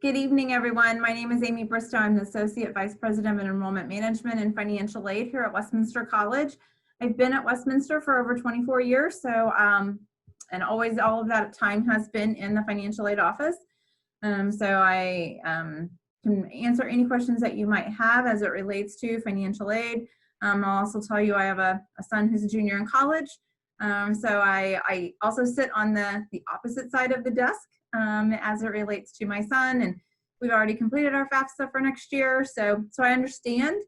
Good evening, everyone. My name is Amy Bristow. I'm the Associate Vice President of Enrollment Management and Financial Aid here at Westminster College. I've been at Westminster for over 24 years, and always all of that time has been in the financial aid office. So I can answer any questions that you might have as it relates to financial aid. I'll also tell you I have a son who's a junior in college. So I also sit on the opposite side of the desk as it relates to my son, and we've already completed our FAFSA for next year. So I understand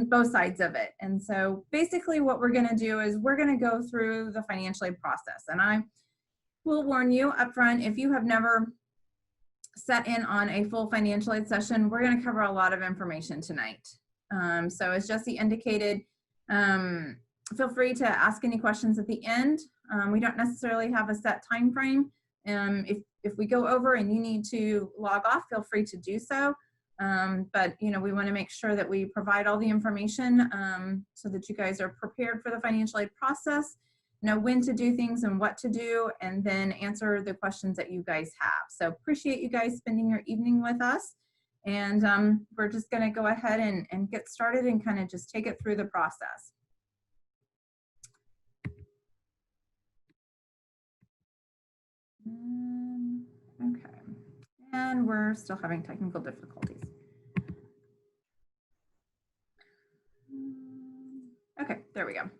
both sides of it. And so basically what we're gonna do is we're gonna go through the financial aid process. And I will warn you up front, if you have never sat in on a full financial aid session, we're gonna cover a lot of information tonight. So as Jesse indicated, feel free to ask any questions at the end. We don't necessarily have a set time frame. If we go over and you need to log off, feel free to do so. But we want to make sure that we provide all the information so that you guys are prepared for the financial aid process, know when to do things and what to do, and then answer the questions that you guys have. So appreciate you guys spending your evening with us. And we're just going to go ahead and get started and kind of just take it through the process. Okay, and we're still having technical difficulties. Okay, there we go.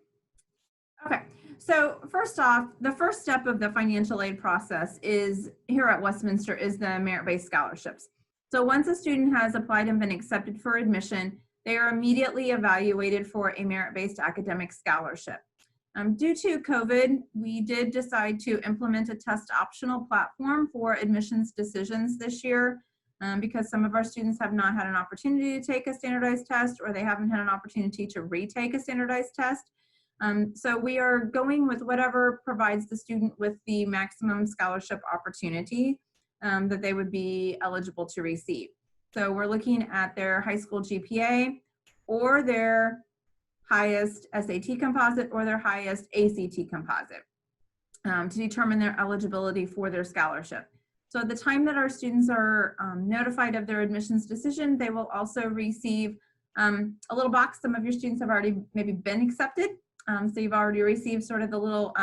Okay, so first off, the first step of the financial aid process is here at Westminster is the merit-based scholarships. So once a student has applied and been accepted for admission, they are immediately evaluated for a merit-based academic scholarship. Due to COVID, we did decide to implement a test optional platform for admissions decisions this year because some of our students have not had an opportunity to take a standardized test, or they haven't had an opportunity to retake a standardized test. So we are going with whatever provides the student with the maximum scholarship opportunity that they would be eligible to receive. So we're looking at their high school GPA or their highest SAT composite or their highest ACT composite to determine their eligibility for their scholarship. So at the time that our students are notified of their admissions decision, they will also receive a little box. Some of your students have already maybe been accepted. So you've already received sort of the little,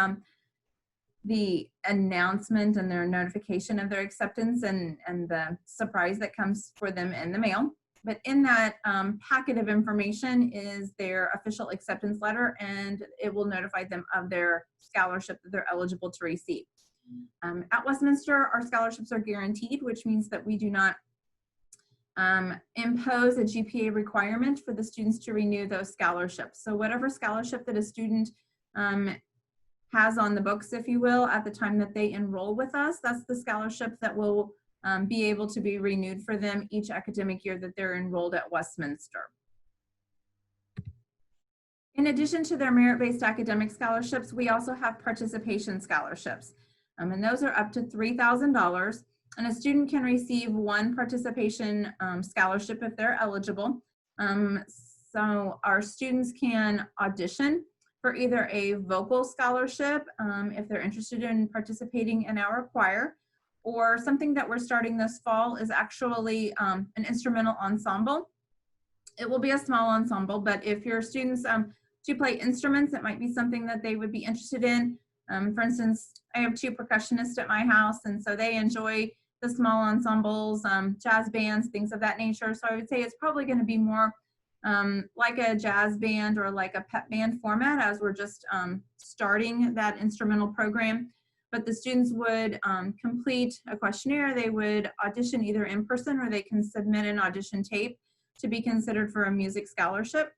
the announcement and their notification of their acceptance and the surprise that comes for them in the mail. But in that packet of information is their official acceptance letter, and it will notify them of their scholarship that they're eligible to receive. At Westminster, our scholarships are guaranteed, which means that we do not impose a GPA requirement for the students to renew those scholarships. So whatever scholarship that a student has on the books, if you will, at the time that they enroll with us, that's the scholarship that will be able to be renewed for them each academic year that they're enrolled at Westminster. In addition to their merit-based academic scholarships, we also have participation scholarships. And those are up to $3,000. And a student can receive one participation scholarship if they're eligible. So our students can audition for either a vocal scholarship if they're interested in participating in our choir, or something that we're starting this fall is actually an instrumental ensemble. It will be a small ensemble, but if your students do play instruments, it might be something that they would be interested in. For instance, I have 2 percussionists at my house, and so they enjoy the small ensembles, jazz bands, things of that nature. So I would say it's probably going to be more like a jazz band or like a pep band format, as we're just starting that instrumental program. But the students would complete a questionnaire. They would audition either in person, or they can submit an audition tape to be considered for a music scholarship.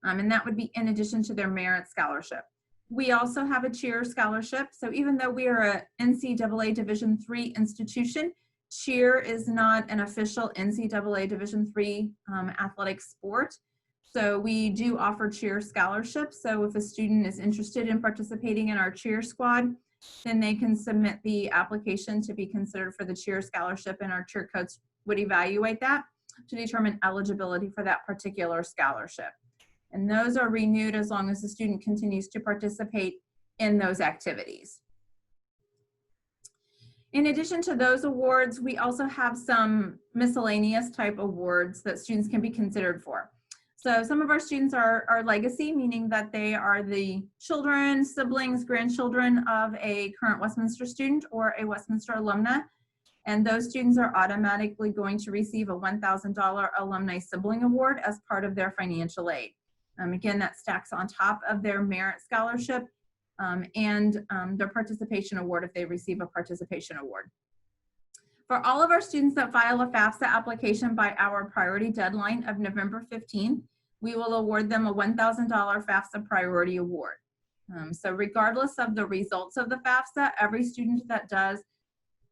And that would be in addition to their merit scholarship. We also have a cheer scholarship. So even though we are a NCAA Division III institution, cheer is not an official NCAA Division III athletic sport. So we do offer cheer scholarships. So if a student is interested in participating in our cheer squad, then they can submit the application to be considered for the cheer scholarship, and our cheer coach would evaluate that to determine eligibility for that particular scholarship. And those are renewed as long as the student continues to participate in those activities. In addition to those awards, we also have some miscellaneous type awards that students can be considered for. So some of our students are legacy, meaning that they are the children, siblings, grandchildren of a current Westminster student or a Westminster alumna. And those students are automatically going to receive a $1,000 alumni sibling award as part of their financial aid. Again, that stacks on top of their merit scholarship and their participation award if they receive a participation award. For all of our students that file a FAFSA application by our priority deadline of November 15th, we will award them a $1,000 FAFSA priority award. So regardless of the results of the FAFSA, every student that does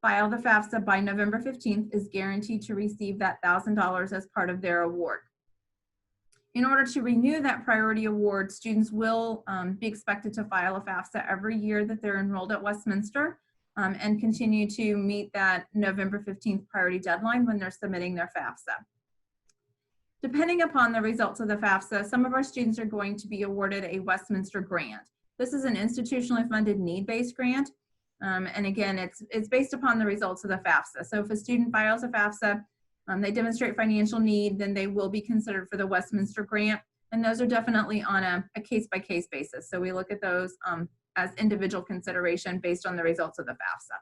file the FAFSA by November 15th is guaranteed to receive that $1,000 as part of their award. In order to renew that priority award, students will be expected to file a FAFSA every year that they're enrolled at Westminster and continue to meet that November 15th priority deadline when they're submitting their FAFSA. Depending upon the results of the FAFSA, some of our students are going to be awarded a Westminster grant. This is an institutionally funded need-based grant. And again, it's based upon the results of the FAFSA. So if a student files a FAFSA, they demonstrate financial need, then they will be considered for the Westminster grant. And those are definitely on a case-by-case basis. So we look at those as individual consideration based on the results of the FAFSA.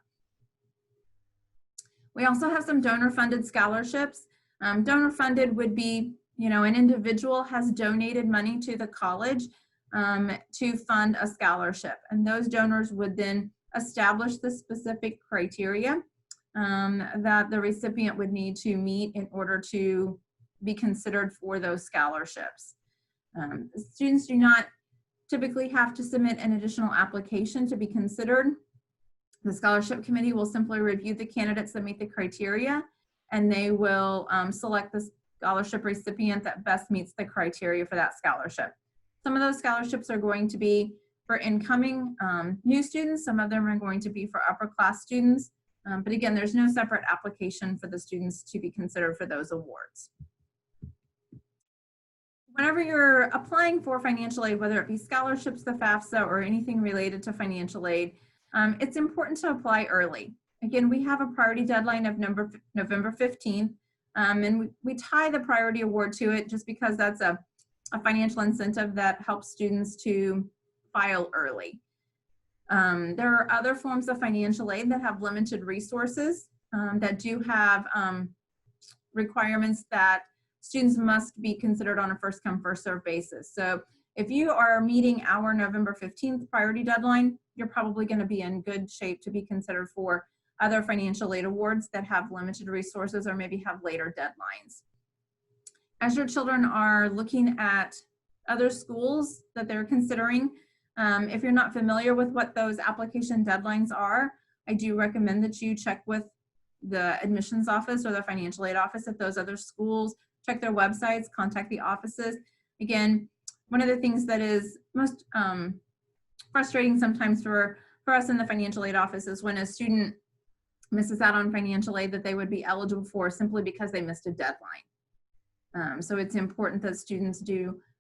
We also have some donor-funded scholarships. Donor-funded would be, an individual has donated money to the college to fund a scholarship. And those donors would then establish the specific criteria that the recipient would need to meet in order to be considered for those scholarships. Students do not typically have to submit an additional application to be considered. The scholarship committee will simply review the candidates that meet the criteria, and they will select the scholarship recipient that best meets the criteria for that scholarship. Some of those scholarships are going to be for incoming new students. Some of them are going to be for upper class students. But again, there's no separate application for the students to be considered for those awards. Whenever you're applying for financial aid, whether it be scholarships, the FAFSA, or anything related to financial aid, it's important to apply early. Again, we have a priority deadline of November 15th, and we tie the priority award to it just because that's a financial incentive that helps students to file early. There are other forms of financial aid that have limited resources that do have requirements that students must be considered on a first come, first served basis. So if you are meeting our November 15th priority deadline, you're probably going to be in good shape to be considered for other financial aid awards that have limited resources or maybe have later deadlines. As your children are looking at other schools that they're considering, if you're not familiar with what those application deadlines are, I do recommend that you check with the admissions office or the financial aid office at those other schools, check their websites, contact the offices. Again, one of the things that is most frustrating sometimes for us in the financial aid office is when a student misses out on financial aid that they would be eligible for simply because they missed a deadline. So it's important that students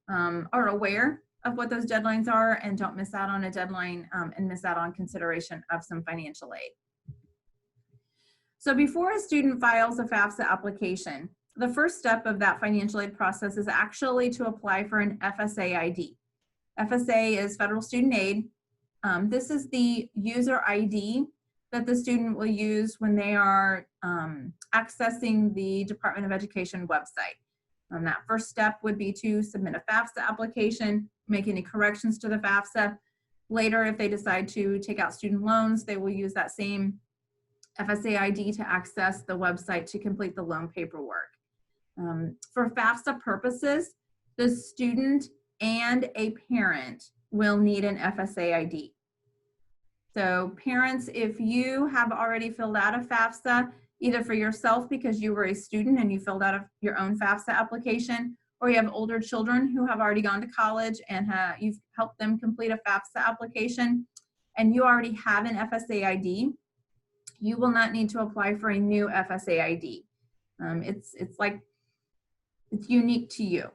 are aware of what those deadlines are and don't miss out on a deadline and miss out on consideration of some financial aid. So before a student files a FAFSA application, the first step of that financial aid process is actually to apply for an FSA ID. FSA is Federal Student Aid. This is the user ID that the student will use when they are accessing the Department of Education website. That first step would be to submit a FAFSA application, make any corrections to the FAFSA. Later, if they decide to take out student loans, they will use that same FSA ID to access the website to complete the loan paperwork. For FAFSA purposes, the student and a parent will need an FSA ID. So parents, if you have already filled out a FAFSA, either for yourself because you were a student and you filled out your own FAFSA application, or you have older children who have already gone to college and you've helped them complete a FAFSA application, and you already have an FSA ID, you will not need to apply for a new FSA ID. It's unique to you.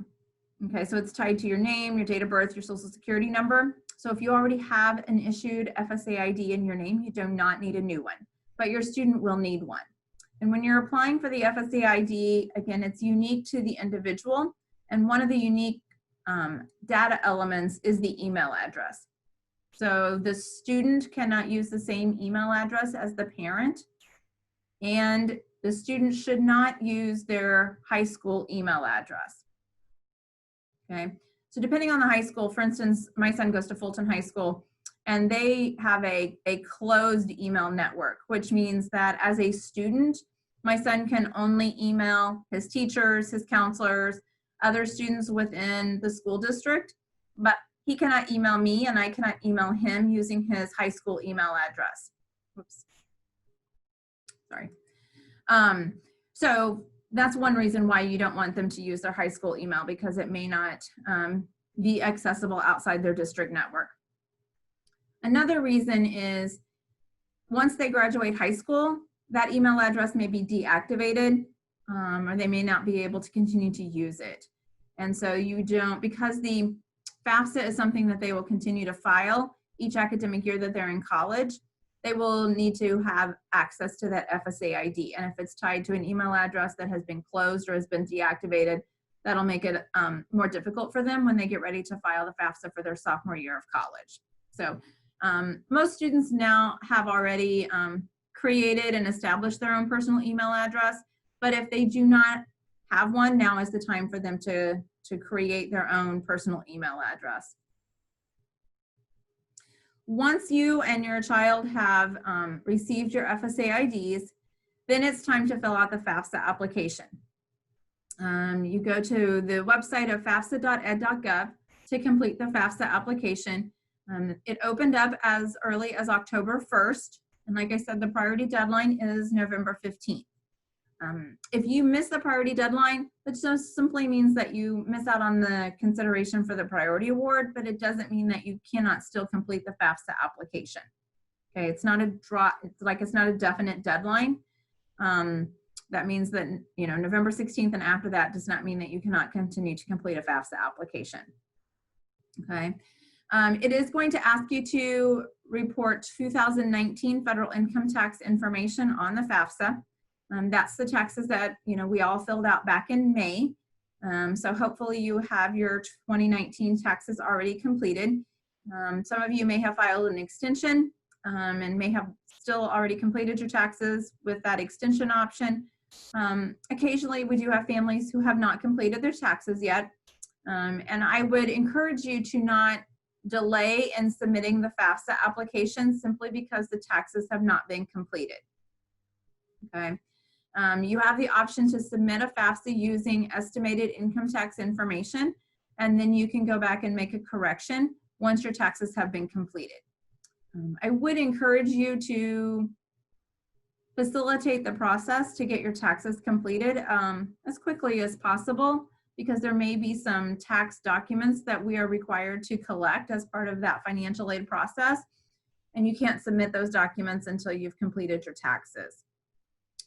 Okay, so it's tied to your name, your date of birth, your social security number. So if you already have an issued FSA ID in your name, you do not need a new one. but your student will need one. And when you're applying for the FSA ID, again, it's unique to the individual. And one of the unique data elements is the email address. So the student cannot use the same email address as the parent, and the student should not use their high school email address. Okay, so depending on the high school, for instance, my son goes to Fulton High School, and they have a closed email network, which means that as a student, my son can only email his teachers, his counselors, other students within the school district, but he cannot email me and I cannot email him using his high school email address. Whoops. Sorry. So that's one reason why you don't want them to use their high school email, because it may not be accessible outside their district network. Another reason is once they graduate high school, that email address may be deactivated, or they may not be able to continue to use it. And so you don't, because the FAFSA is something that they will continue to file each academic year that they're in college, they will need to have access to that FSA ID. And if it's tied to an email address that has been closed or has been deactivated, that'll make it more difficult for them when they get ready to file the FAFSA for their sophomore year of college. So most students now have already created and established their own personal email address, but if they do not have one, now is the time for them to create their own personal email address. Once you and your child have received your FSA IDs, then it's time to fill out the FAFSA application. You go to the website of fafsa.ed.gov to complete the FAFSA application. It opened up as early as October 1st. And like I said, the priority deadline is November 15th. If you miss the priority deadline, it just simply means that you miss out on the consideration for the priority award, but it doesn't mean that you cannot still complete the FAFSA application. Okay, it's not it's not a definite deadline. That means that, November 16th and after that does not mean that you cannot continue to complete a FAFSA application. Okay, it is going to ask you to report 2019 federal income tax information on the FAFSA. That's the taxes that, we all filled out back in May. So hopefully you have your 2019 taxes already completed. Some of you may have filed an extension and may have still already completed your taxes with that extension option. Occasionally we do have families who have not completed their taxes yet. And I would encourage you to not delay in submitting the FAFSA application simply because the taxes have not been completed. Okay. You have the option to submit a FAFSA using estimated income tax information, and then you can go back and make a correction once your taxes have been completed. I would encourage you to facilitate the process to get your taxes completed as quickly as possible, because there may be some tax documents that we are required to collect as part of that financial aid process, and you can't submit those documents until you've completed your taxes.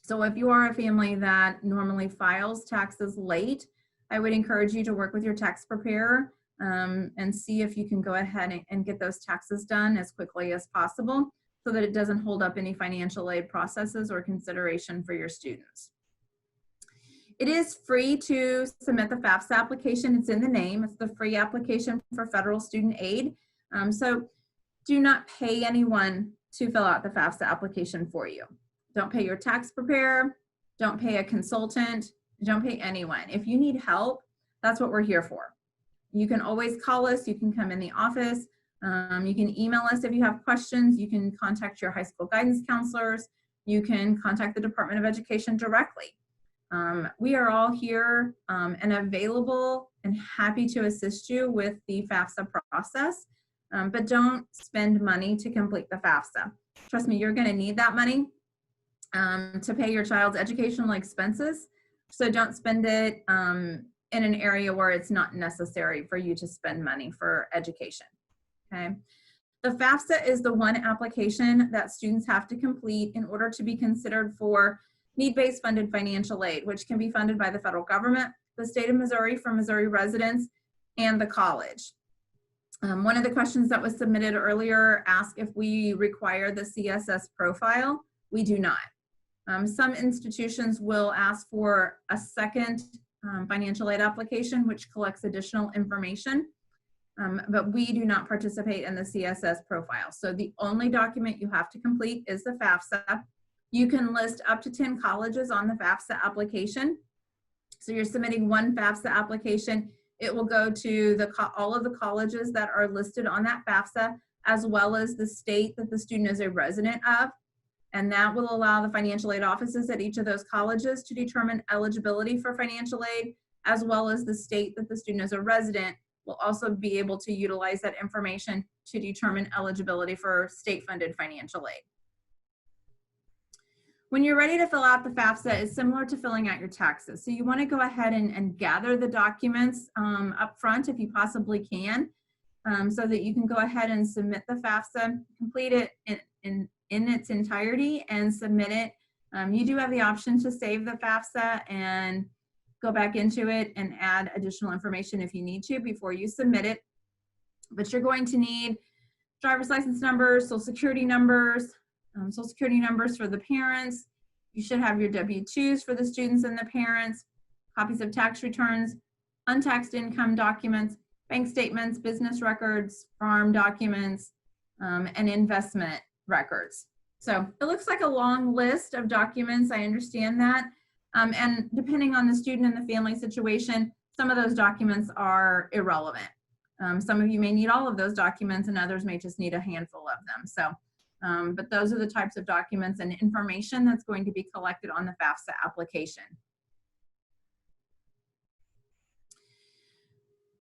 So if you are a family that normally files taxes late, I would encourage you to work with your tax preparer and see if you can go ahead and get those taxes done as quickly as possible so that it doesn't hold up any financial aid processes or consideration for your students. It is free to submit the FAFSA application. It's in the name. It's the free application for federal student aid. So do not pay anyone to fill out the FAFSA application for you. Don't pay your tax preparer, don't pay a consultant, don't pay anyone. If you need help, that's what we're here for. You can always call us, you can come in the office, you can email us if you have questions, you can contact your high school guidance counselors, you can contact the Department of Education directly. We are all here and available and happy to assist you with the FAFSA process, but don't spend money to complete the FAFSA. Trust me, you're gonna need that money to pay your child's educational expenses. So don't spend it in an area where it's not necessary for you to spend money for education, okay? The FAFSA is the one application that students have to complete in order to be considered for need-based funded financial aid, which can be funded by the federal government, the state of Missouri for Missouri residents, and the college. One of the questions that was submitted earlier asked if we require the CSS profile We do not. Some institutions will ask for a second financial aid application, which collects additional information, but we do not participate in the CSS profile. So the only document you have to complete is the FAFSA. You can list up to 10 colleges on the FAFSA application. So you're submitting one FAFSA application. It will go to all of the colleges that are listed on that FAFSA, as well as the state that the student is a resident of. And that will allow the financial aid offices at each of those colleges to determine eligibility for financial aid, as well as the state that the student is a resident will also be able to utilize that information to determine eligibility for state-funded financial aid. When you're ready to fill out the FAFSA, it's similar to filling out your taxes. So you want to go ahead and gather the documents up front if you possibly can, so that you can go ahead and submit the FAFSA, complete it in its entirety and submit it. You do have the option to save the FAFSA and go back into it and add additional information if you need to before you submit it. But you're going to need driver's license numbers, social security numbers for the parents. You should have your W-2s for the students and the parents, copies of tax returns, untaxed income documents, bank statements, business records, farm documents, and investment records. So it looks like a long list of documents. I understand that. And depending on the student and the family situation, some of those documents are irrelevant. Some of you may need all of those documents and others may just need a handful of them. So, but those are the types of documents and information that's going to be collected on the FAFSA application.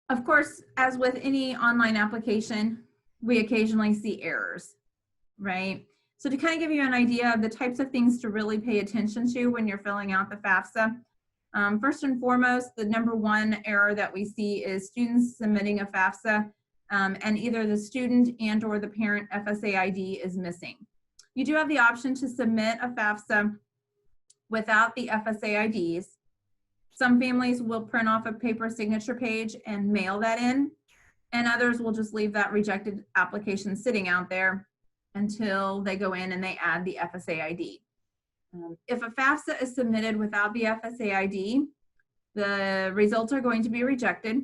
Of course, as with any online application, we occasionally see errors, right? So to kind of give you an idea of the types of things to really pay attention to when you're filling out the FAFSA, first and foremost, the number one error that we see is students submitting a FAFSA and either the student and or the parent FSA ID is missing. You do have the option to submit a FAFSA without the FSA IDs. Some families will print off a paper signature page and mail that in, and others will just leave that rejected application sitting out there until they go in and they add the FSA ID. If a FAFSA is submitted without the FSA ID, the results are going to be rejected,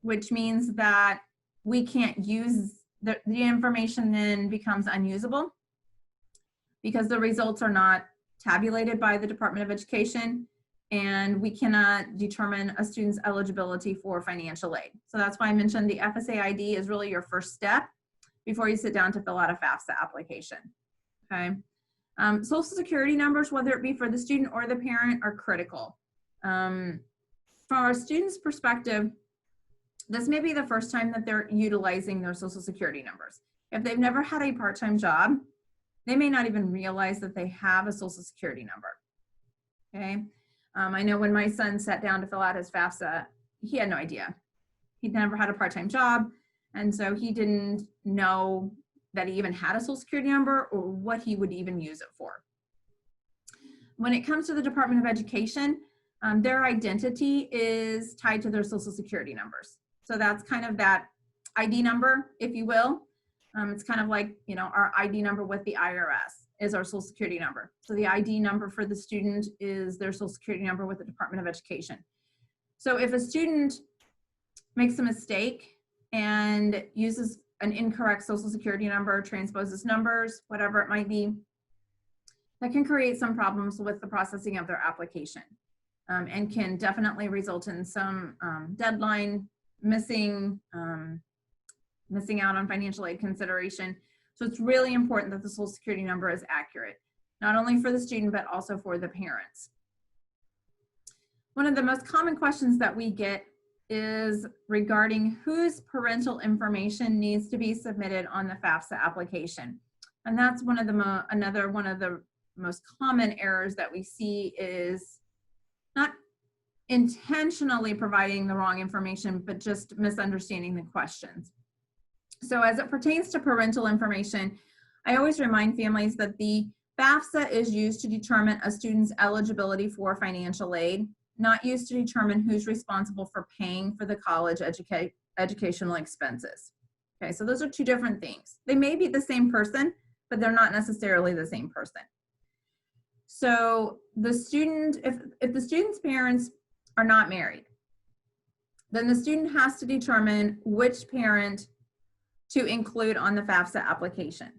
which means that we can't use the information, then becomes unusable because the results are not tabulated by the Department of Education, and we cannot determine a student's eligibility for financial aid. So that's why I mentioned the FSA ID is really your first step before you sit down to fill out a FAFSA application, okay? Social security numbers, whether it be for the student or the parent, are critical. From our students' perspective, this may be the first time that they're utilizing their social security numbers. If they've never had a part-time job, they may not even realize that they have a social security number, okay? I know when my son sat down to fill out his FAFSA, he had no idea. He'd never had a part-time job, and so he didn't know that he even had a social security number or what he would even use it for. When it comes to the Department of Education, their identity is tied to their social security numbers. So that's kind of that ID number, if you will. It's kind of like, you know, our ID number with the IRS is our social security number. So the ID number for the student is their social security number with the Department of Education. So if a student makes a mistake and uses an incorrect social security number, transposes numbers, whatever it might be, that can create some problems with the processing of their application, and can definitely result in some deadline missing out on financial aid consideration. So it's really important that the social security number is accurate, not only for the student, but also for the parents. One of the most common questions that we get is regarding whose parental information needs to be submitted on the FAFSA application. And that's one of the another one of the most common errors that we see is not intentionally providing the wrong information, but just misunderstanding the questions. So as it pertains to parental information, I always remind families that the FAFSA is used to determine a student's eligibility for financial aid, not used to determine who's responsible for paying for the college educational expenses. Okay, so those are two different things. They may be the same person, but they're not necessarily the same person. So the student, if the student's parents are not married, then the student has to determine which parent to include on the FAFSA application.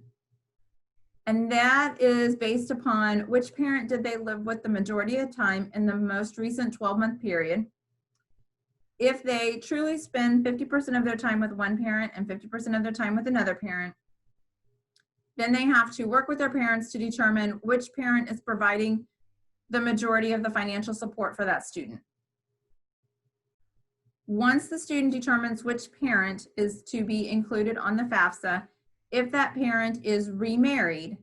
And that is based upon which parent did they live with the majority of the time in the most recent 12-month period. If they truly spend 50% of their time with one parent and 50% of their time with another parent, then they have to work with their parents to determine which parent is providing the majority of the financial support for that student. Once the student determines which parent is to be included on the FAFSA, if that parent is remarried,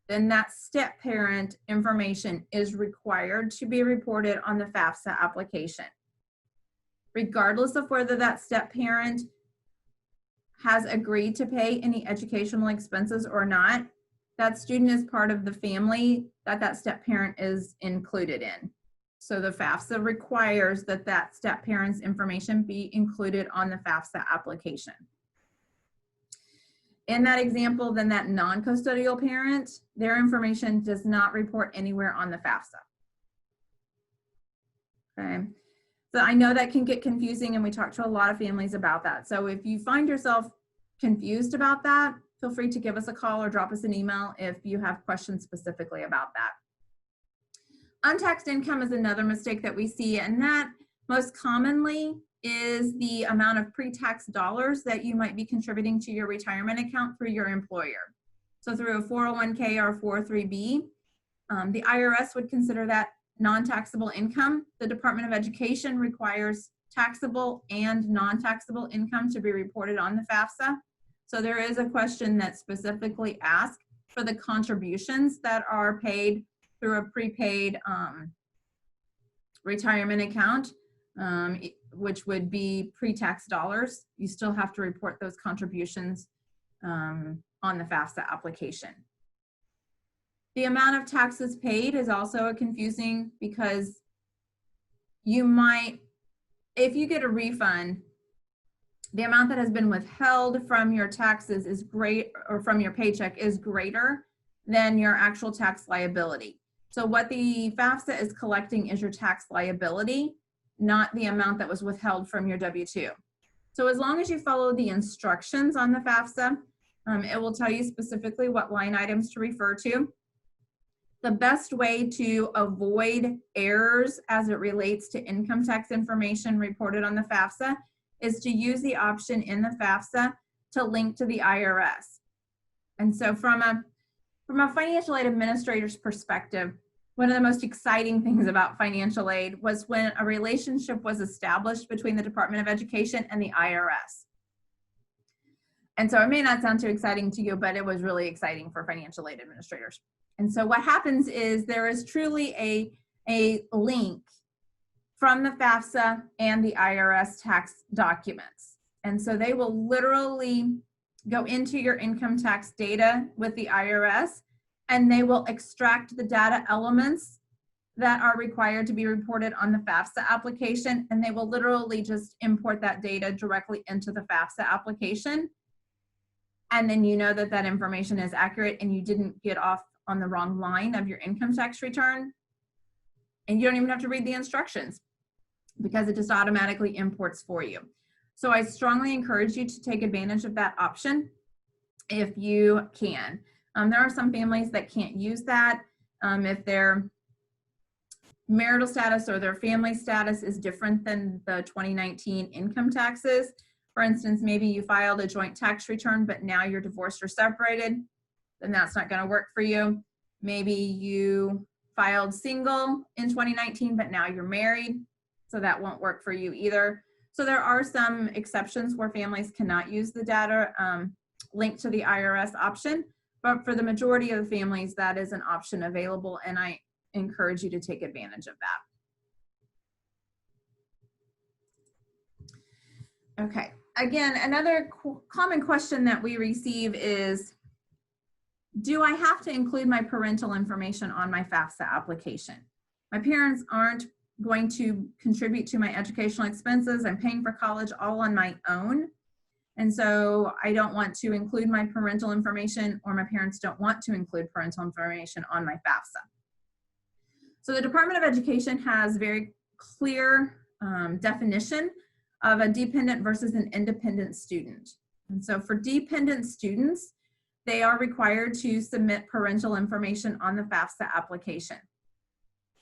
then that step parent information is required to be reported on the FAFSA application. Regardless of whether that step parent has agreed to pay any educational expenses or not, that student is part of the family that that step parent is included in. So the FAFSA requires that that step parent's information be included on the FAFSA application. In that example, then that non-custodial parent, their information does not report anywhere on the FAFSA. Okay, so I know that can get confusing, and we talk to a lot of families about that. So if you find yourself confused about that, feel free to give us a call or drop us an email if you have questions specifically about that. Untaxed income is another mistake that we see, and that most commonly is the amount of pre-tax dollars that you might be contributing to your retirement account through your employer. So through a 401k or 403b, the IRS would consider that non-taxable income. The Department of Education requires taxable and non-taxable income to be reported on the FAFSA. So there is a question that specifically asks for the contributions that are paid through a prepaid retirement account, which would be pre-tax dollars. You still have to report those contributions on the FAFSA application. The amount of taxes paid is also confusing because you might, if you get a refund, the amount that has been withheld from your taxes is great, or from your paycheck is greater than your actual tax liability. So what the FAFSA is collecting is your tax liability, not the amount that was withheld from your W-2. So as long as you follow the instructions on the FAFSA, it will tell you specifically what line items to refer to. The best way to avoid errors as it relates to income tax information reported on the FAFSA is to use the option in the FAFSA to link to the IRS. And so from a financial aid administrator's perspective, one of the most exciting things about financial aid was when a relationship was established between the Department of Education and the IRS. And so it may not sound too exciting to you, but it was really exciting for financial aid administrators. And so what happens is there is truly a link from the FAFSA and the IRS tax documents. And so they will literally go into your income tax data with the IRS, and they will extract the data elements that are required to be reported on the FAFSA application, and they will literally just import that data directly into the FAFSA application. And then you know that that information is accurate and you didn't get off on the wrong line of your income tax return. And you don't even have to read the instructions because it just automatically imports for you. So I strongly encourage you to take advantage of that option if you can. There are some families that can't use that if their marital status or their family status is different than the 2019 income taxes. For instance, maybe you filed a joint tax return, but now you're divorced or separated, then that's not going to work for you. Maybe you filed single in 2019, but now you're married, so that won't work for you either. So there are some exceptions where families cannot use the data linked to the IRS option, but for the majority of the families, that is an option available, and I encourage you to take advantage of that. Okay, again, another common question that we receive is, do I have to include my parental information on my FAFSA application? My parents aren't going to contribute to my educational expenses. I'm paying for college all on my own. And so I don't want to include my parental information, or my parents don't want to include parental information on my FAFSA. So the Department of Education has very clear definition of a dependent versus an independent student. And so for dependent students, they are required to submit parental information on the FAFSA application.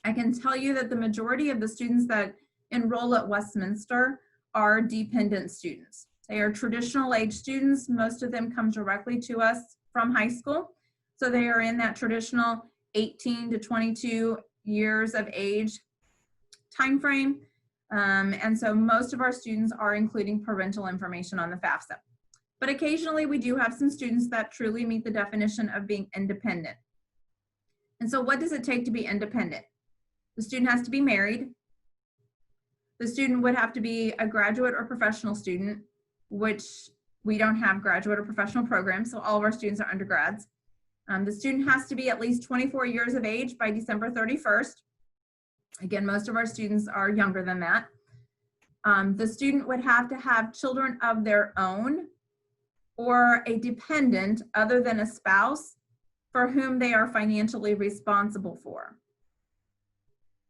I can tell you that the majority of the students that enroll at Westminster are dependent students. They are traditional age students. Most of them come directly to us from high school. So they are in that traditional 18 to 22 years of age time frame. And so most of our students are including parental information on the FAFSA. But occasionally we do have some students that truly meet the definition of being independent. And so what does it take to be independent? The student has to be married. The student would have to be a graduate or professional student, which we don't have graduate or professional programs, so all of our students are undergrads. The student has to be at least 24 years of age by December 31st. Again, most of our students are younger than that. The student would have to have children of their own or a dependent other than a spouse for whom they are financially responsible for.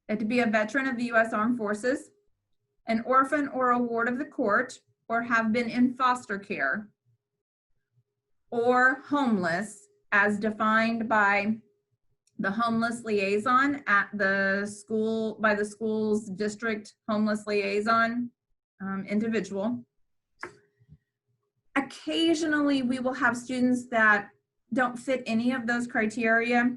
They have to be a veteran of the U.S. Armed Forces, an orphan or a ward of the court, or have been in foster care, or homeless as defined by the homeless liaison at the school, by the school's district homeless liaison individual. Occasionally, we will have students that don't fit any of those criteria,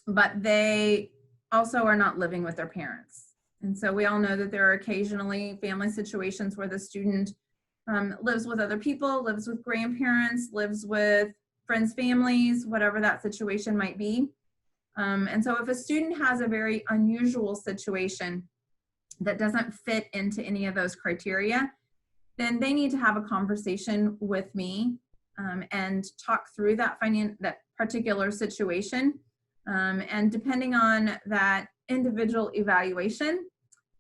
but they also are not living with their parents. And so we all know that there are occasionally family situations where the student lives with other people, lives with grandparents, lives with friends' families, whatever that situation might be. And so if a student has a very unusual situation that doesn't fit into any of those criteria, then they need to have a conversation with me and talk through that particular situation. And depending on that individual evaluation,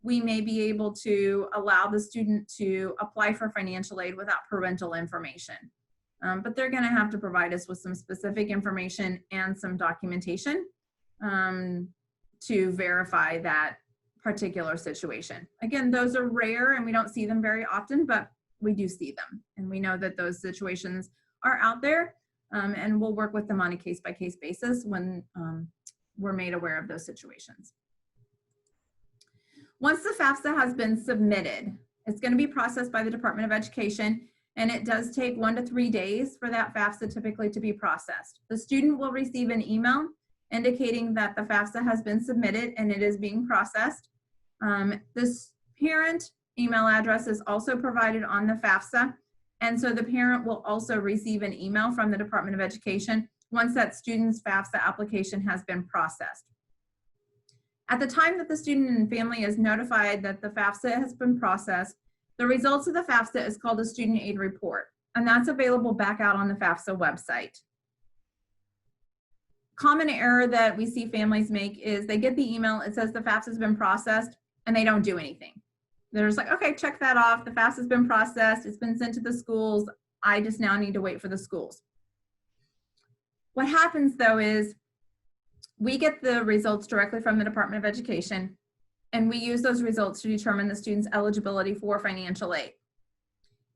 we may be able to allow the student to apply for financial aid without parental information. But they're going to have to provide us with some specific information and some documentation to verify that particular situation. Again, those are rare and we don't see them very often, but we do see them. And we know that those situations are out there, and we'll work with them on a case-by-case basis when we're made aware of those situations. Once the FAFSA has been submitted, it's going to be processed by the Department of Education, and it does take 1 to 3 days for that FAFSA typically to be processed. The student will receive an email indicating that the FAFSA has been submitted and it is being processed. This parent email address is also provided on the FAFSA, and so the parent will also receive an email from the Department of Education once that student's FAFSA application has been processed. At the time that the student and family is notified that the FAFSA has been processed, the results of the FAFSA is called a student aid report, and that's available back out on the FAFSA website. Common error that we see families make is they get the email, it says the FAFSA has been processed, and they don't do anything. They're just like, okay, check that off. The FAFSA has been processed. It's been sent to the schools. I just now need to wait for the schools. What happens though is we get the results directly from the Department of Education, and we use those results to determine the student's eligibility for financial aid.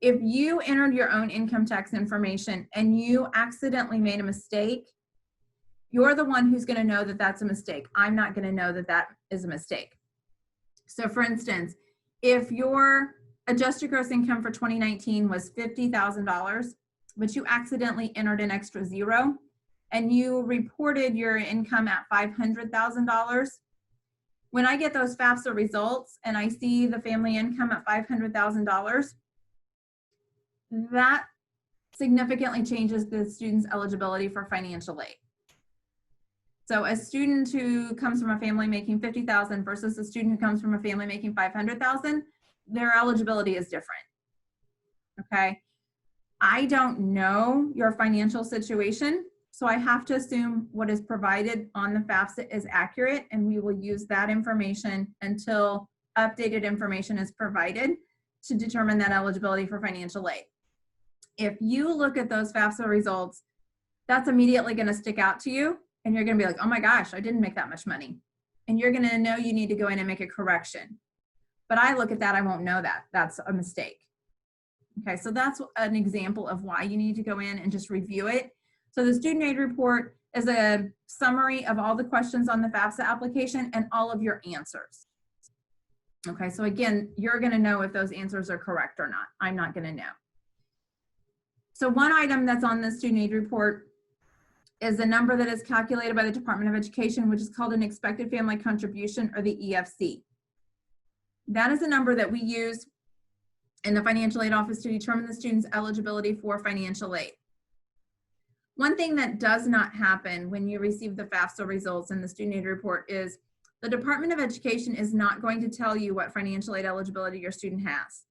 If you entered your own income tax information and you accidentally made a mistake, you're the one who's going to know that that's a mistake. I'm not going to know that that is a mistake. So for instance, if your adjusted gross income for 2019 was $50,000, but you accidentally entered an extra zero and you reported your income at $500,000, when I get those FAFSA results and I see the family income at $500,000, that significantly changes the student's eligibility for financial aid. So a student who comes from a family making $50,000 versus a student who comes from a family making $500,000, their eligibility is different, okay? I don't know your financial situation, so I have to assume what is provided on the FAFSA is accurate, and we will use that information until updated information is provided to determine that eligibility for financial aid. If you look at those FAFSA results, that's immediately going to stick out to you, and you're going to be like, oh my gosh, I didn't make that much money. and you're gonna know you need to go in and make a correction. But I look at that, I won't know that. That's a mistake. Okay, so that's an example of why you need to go in and just review it. So the student aid report is a summary of all the questions on the FAFSA application and all of your answers. Okay, so again, you're gonna know if those answers are correct or not. I'm not gonna know. So one item that's on the student aid report is the number that is calculated by the Department of Education, which is called an expected family contribution, or the EFC. That is a number that we use in the financial aid office to determine the student's eligibility for financial aid. One thing that does not happen when you receive the FAFSA results in the student aid report is the Department of Education is not going to tell you what financial aid eligibility your student has.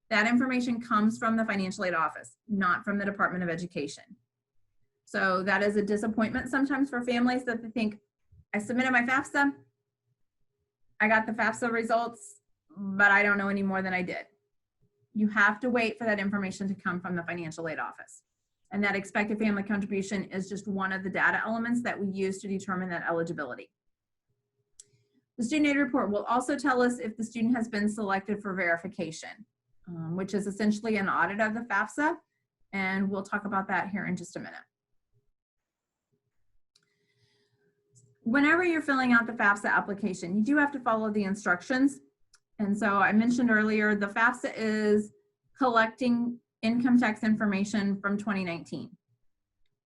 That information comes from the financial aid office, not from the Department of Education. So that is a disappointment sometimes for families that they think, I submitted my FAFSA, I got the FAFSA results, but I don't know any more than I did. You have to wait for that information to come from the financial aid office. And that expected family contribution is just one of the data elements that we use to determine that eligibility. The student aid report will also tell us if the student has been selected for verification, which is essentially an audit of the FAFSA, and we'll talk about that here in just a minute. Whenever you're filling out the FAFSA application, you do have to follow the instructions. And so I mentioned earlier, the FAFSA is collecting income tax information from 2019.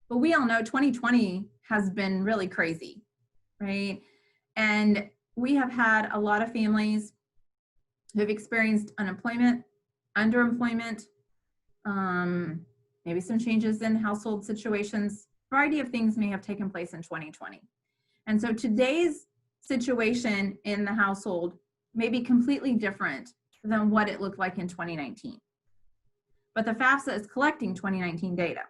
But we all know 2020 has been really crazy, right? And we have had a lot of families who have experienced unemployment, underemployment, maybe some changes in household situations. A variety of things may have taken place in 2020. And so today's situation in the household may be completely different than what it looked like in 2019. But the FAFSA is collecting 2019 data.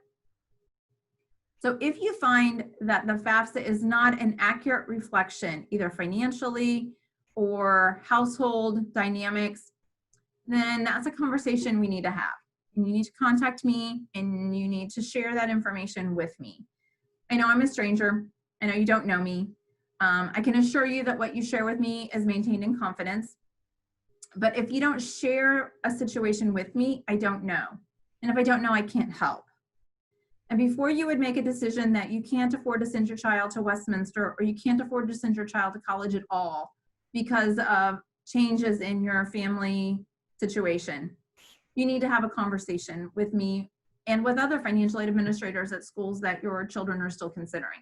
So if you find that the FAFSA is not an accurate reflection, either financially or household dynamics, then that's a conversation we need to have. And you need to contact me and you need to share that information with me. I know I'm a stranger. I know you don't know me. I can assure you that what you share with me is maintained in confidence. But if you don't share a situation with me, I don't know. And if I don't know, I can't help. And before you would make a decision that you can't afford to send your child to Westminster, or you can't afford to send your child to college at all because of changes in your family situation, you need to have a conversation with me and with other financial aid administrators at schools that your children are still considering.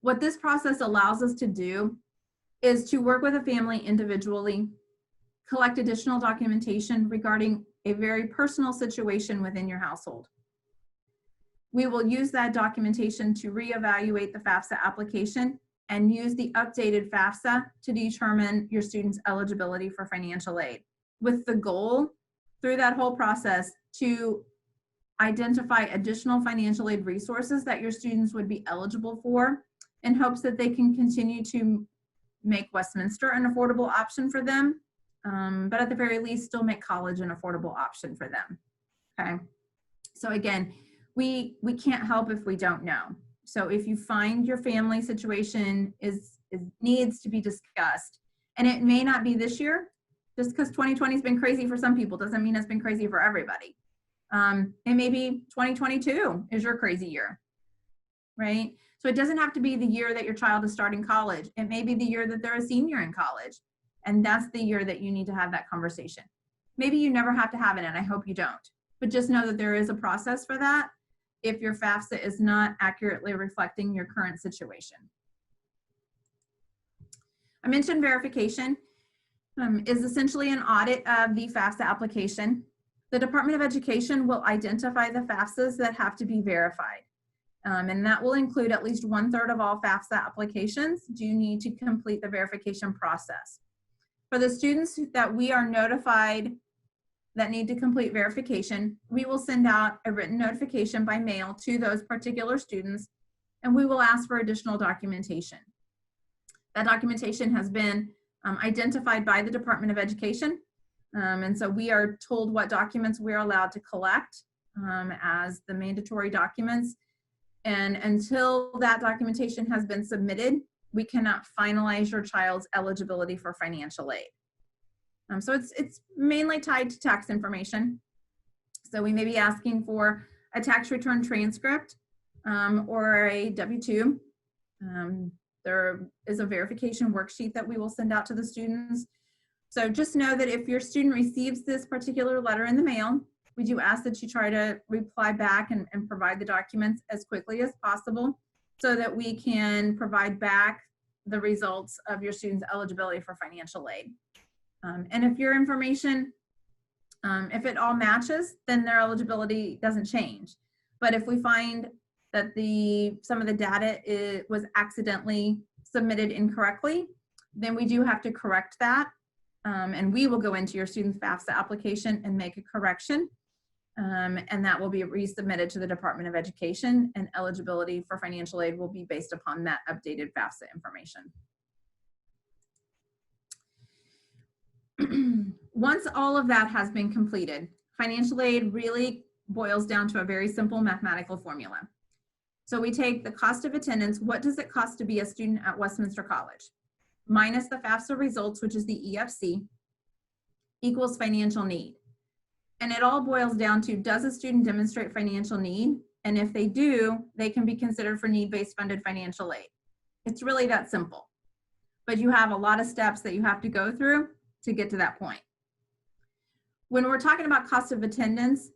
What this process allows us to do is to work with a family individually, collect additional documentation regarding a very personal situation within your household. We will use that documentation to reevaluate the FAFSA application and use the updated FAFSA to determine your student's eligibility for financial aid, with the goal through that whole process to identify additional financial aid resources that your students would be eligible for, in hopes that they can continue to make Westminster an affordable option for them, but at the very least still make college an affordable option for them. Okay, so again, we can't help if we don't know. So if you find your family situation needs to be discussed, and it may not be this year, just because 2020 has been crazy for some people doesn't mean it's been crazy for everybody. And maybe 2022 is your crazy year, right? So it doesn't have to be the year that your child is starting college. It may be the year that they're a senior in college, and that's the year that you need to have that conversation. Maybe you never have to have it, and I hope you don't. But just know that there is a process for that if your FAFSA is not accurately reflecting your current situation. I mentioned verification is essentially an audit of the FAFSA application. The Department of Education will identify the FAFSAs that have to be verified. And that will include at least 1/3 of all FAFSA applications do need to complete the verification process. For the students that we are notified that need to complete verification, we will send out a written notification by mail to those particular students, and we will ask for additional documentation. That documentation has been identified by the Department of Education, and so we are told what documents we're allowed to collect as the mandatory documents. And until that documentation has been submitted, we cannot finalize your child's eligibility for financial aid. So it's mainly tied to tax information. So we may be asking for a tax return transcript or a W-2. There is a verification worksheet that we will send out to the students. So just know that if your student receives this particular letter in the mail, we do ask that you try to reply back and provide the documents as quickly as possible so that we can provide back the results of your student's eligibility for financial aid. And if your information, if it all matches, then their eligibility doesn't change. But if we find that some of the data was accidentally submitted incorrectly, then we do have to correct that. And we will go into your student's FAFSA application and make a correction. And that will be resubmitted to the Department of Education, and eligibility for financial aid will be based upon that updated FAFSA information. Once all of that has been completed, financial aid really boils down to a very simple mathematical formula. So we take the cost of attendance, what does it cost to be a student at Westminster College, minus the FAFSA results, which is the EFC, equals financial need. And it all boils down to, does a student demonstrate financial need? And if they do, they can be considered for need-based funded financial aid. It's really that simple. But you have a lot of steps that you have to go through to get to that point. When we're talking about cost of attendance,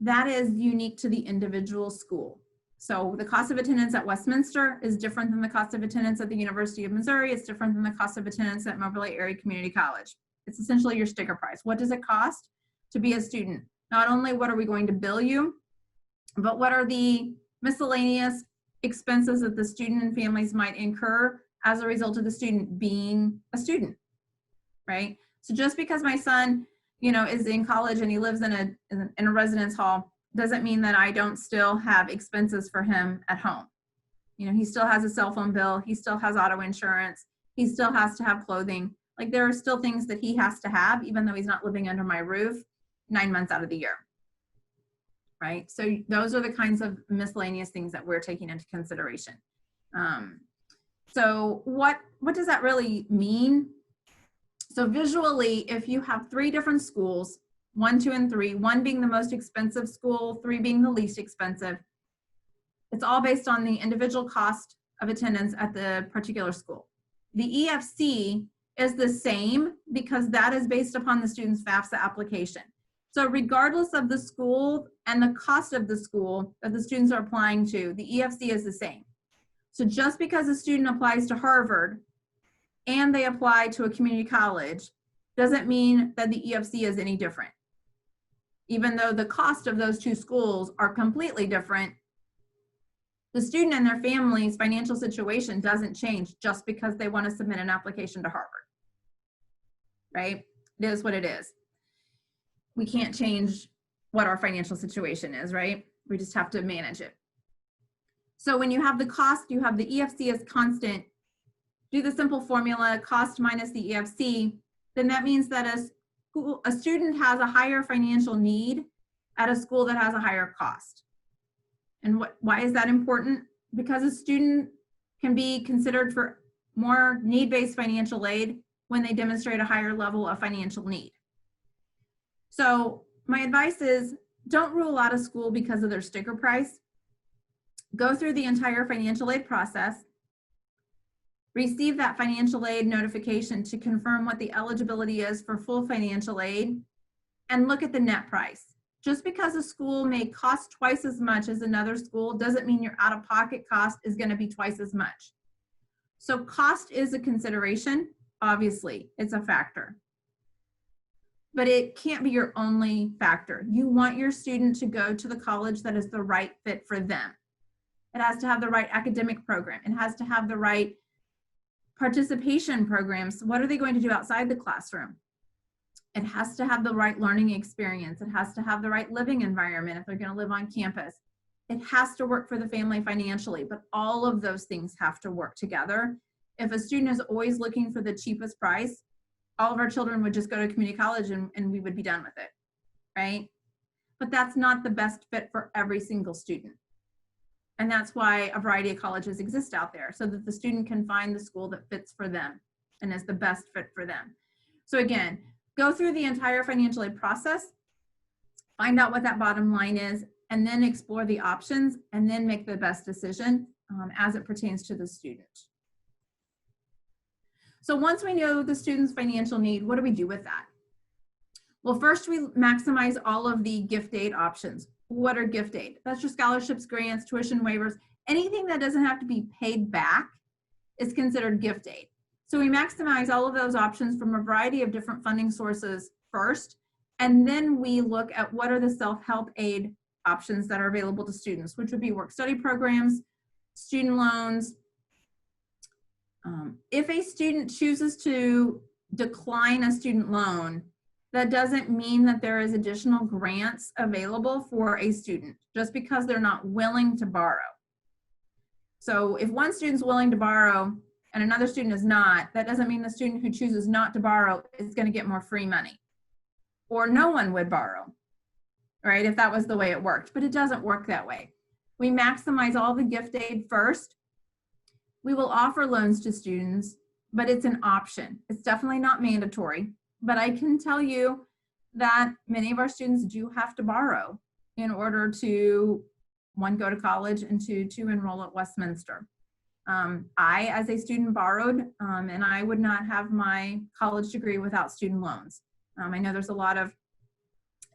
that is unique to the individual school. So the cost of attendance at Westminster is different than the cost of attendance at the University of Missouri. It's different than the cost of attendance at Moberly Area Community College. It's essentially your sticker price. What does it cost to be a student? Not only what are we going to bill you, but what are the miscellaneous expenses that the student and families might incur as a result of the student being a student, right? So just because my son, is in college and he lives in a residence hall, doesn't mean that I don't still have expenses for him at home. He still has a cell phone bill, he still has auto insurance, he still has to have clothing. Like, there are still things that he has to have, even though he's not living under my roof 9 months out of the year, right? So those are the kinds of miscellaneous things that we're taking into consideration. So what does that really mean? So visually, if you have 3 different schools, 1, 2, and 3, 1 being the most expensive school, 3 being the least expensive, it's all based on the individual cost of attendance at the particular school. The EFC is the same because that is based upon the student's FAFSA application. So regardless of the school and the cost of the school that the students are applying to, the EFC is the same. So just because a student applies to Harvard and they apply to a community college doesn't mean that the EFC is any different. Even though the cost of those 2 schools are completely different, the student and their family's financial situation doesn't change just because they want to submit an application to Harvard, right? It is what it is. We can't change what our financial situation is, right? We just have to manage it. So when you have the cost, you have the EFC as constant, do the simple formula, cost minus the EFC, then that means that a student has a higher financial need at a school that has a higher cost. And why is that important? Because a student can be considered for more need-based financial aid when they demonstrate a higher level of financial need. So my advice is, don't rule out a school because of their sticker price. Go through the entire financial aid process, receive that financial aid notification to confirm what the eligibility is for full financial aid, and look at the net price. Just because a school may cost twice as much as another school doesn't mean your out-of-pocket cost is going to be twice as much. So cost is a consideration. Obviously, it's a factor. But it can't be your only factor. You want your student to go to the college that is the right fit for them. It has to have the right academic program. It has to have the right participation programs. What are they going to do outside the classroom? It has to have the right learning experience. It has to have the right living environment if they're going to live on campus. It has to work for the family financially, but all of those things have to work together. If a student is always looking for the cheapest price, all of our children would just go to community college and we would be done with it, right? But that's not the best fit for every single student. And that's why a variety of colleges exist out there, so that the student can find the school that fits for them and is the best fit for them. So again, go through the entire financial aid process, find out what that bottom line is, and then explore the options, and then make the best decision as it pertains to the student. So once we know the student's financial need, what do we do with that? Well, first we maximize all of the gift aid options. What are gift aid? That's your scholarships, grants, tuition waivers. Anything that doesn't have to be paid back is considered gift aid. So we maximize all of those options from a variety of different funding sources first, and then we look at what are the self-help aid options that are available to students, which would be work-study programs, student loans. If a student chooses to decline a student loan, that doesn't mean that there is additional grants available for a student just because they're not willing to borrow. So if one student's willing to borrow and another student is not, that doesn't mean the student who chooses not to borrow is going to get more free money. Or no one would borrow, right, if that was the way it worked. But it doesn't work that way. We maximize all the gift aid first. We will offer loans to students, but it's an option. It's definitely not mandatory. But I can tell you that many of our students do have to borrow in order to, one, go to college, and two, enroll at Westminster. I, as a student, borrowed, and I would not have my college degree without student loans. I know there's a lot of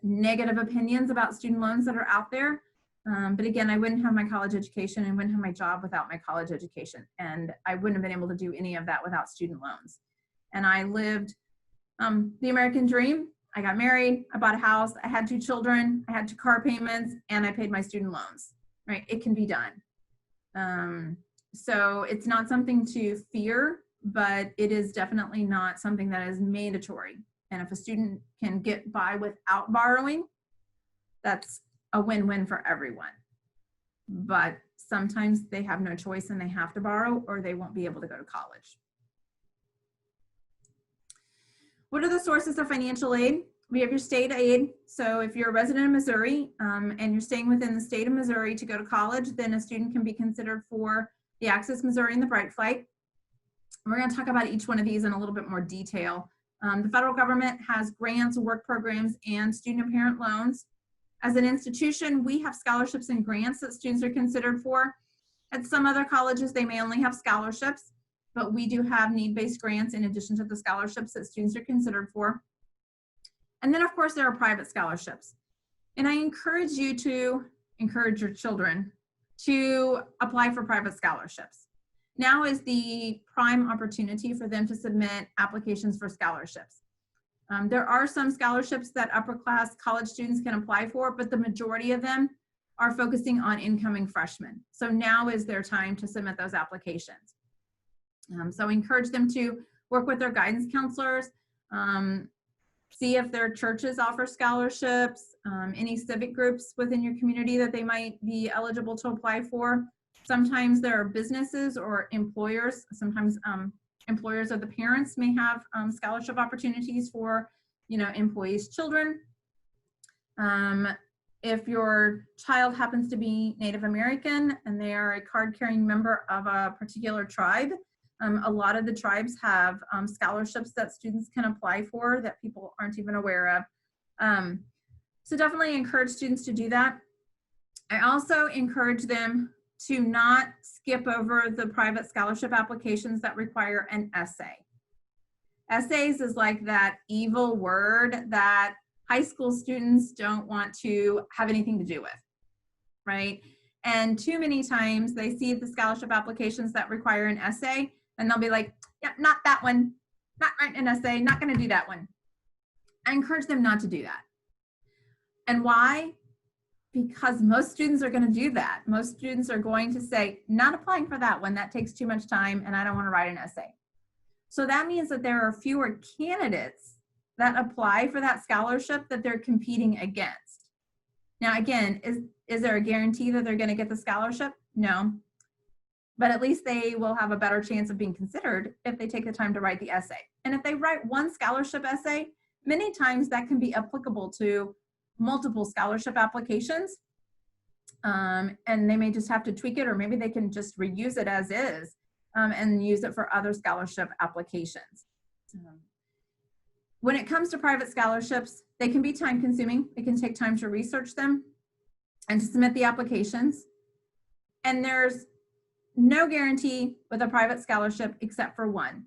negative opinions about student loans that are out there, but again, I wouldn't have my college education and wouldn't have my job without my college education, and I wouldn't have been able to do any of that without student loans. And I lived the American dream. I got married, I bought a house, I had 2 children, I had 2 car payments, and I paid my student loans, right? It can be done. So it's not something to fear, but it is definitely not something that is mandatory. And if a student can get by without borrowing, that's a win-win for everyone. But sometimes they have no choice and they have to borrow, or they won't be able to go to college. What are the sources of financial aid? We have your state aid. So if you're a resident of Missouri and you're staying within the state of Missouri to go to college, then a student can be considered for the Access Missouri and the Bright Flight. We're going to talk about each one of these in a little bit more detail. The federal government has grants, work programs, and student and parent loans. As an institution, we have scholarships and grants that students are considered for. At some other colleges, they may only have scholarships, but we do have need-based grants in addition to the scholarships that students are considered for. And then, of course, there are private scholarships. And I encourage you to encourage your children to apply for private scholarships. Now is the prime opportunity for them to submit applications for scholarships. There are some scholarships that upper class college students can apply for, but the majority of them are focusing on incoming freshmen. So now is their time to submit those applications. So encourage them to work with their guidance counselors, see if their churches offer scholarships, any civic groups within your community that they might be eligible to apply for. Sometimes there are businesses or employers, sometimes employers of the parents may have scholarship opportunities for, employees' children. If your child happens to be Native American and they are a card-carrying member of a particular tribe, a lot of the tribes have scholarships that students can apply for that people aren't even aware of. So definitely encourage students to do that. I also encourage them to not skip over the private scholarship applications that require an essay. Essays is like that evil word that high school students don't want to have anything to do with, right? And too many times they see the scholarship applications that require an essay and they'll be like, yeah, not that one, not writing an essay, not gonna do that one. I encourage them not to do that. And why? Because most students are gonna do that. Most students are going to say, not applying for that one, that takes too much time and I don't wanna write an essay. So that means that there are fewer candidates that apply for that scholarship that they're competing against. Now again, is there a guarantee that they're gonna get the scholarship? No, but at least they will have a better chance of being considered if they take the time to write the essay. And if they write one scholarship essay, many times that can be applicable to multiple scholarship applications. And they may just have to tweak it, or maybe they can just reuse it as is and use it for other scholarship applications. When it comes to private scholarships, they can be time consuming. It can take time to research them and to submit the applications. And there's no guarantee with a private scholarship except for one.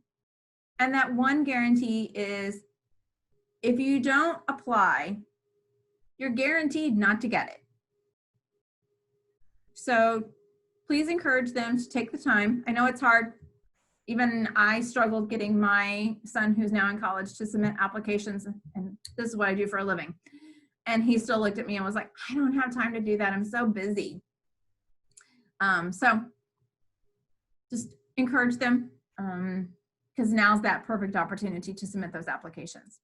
And that one guarantee is if you don't apply, you're guaranteed not to get it. So please encourage them to take the time. I know it's hard. Even I struggled getting my son, who's now in college, to submit applications, and this is what I do for a living. And he still looked at me and was like, I don't have time to do that. I'm so busy. So just encourage them because now's that perfect opportunity to submit those applications.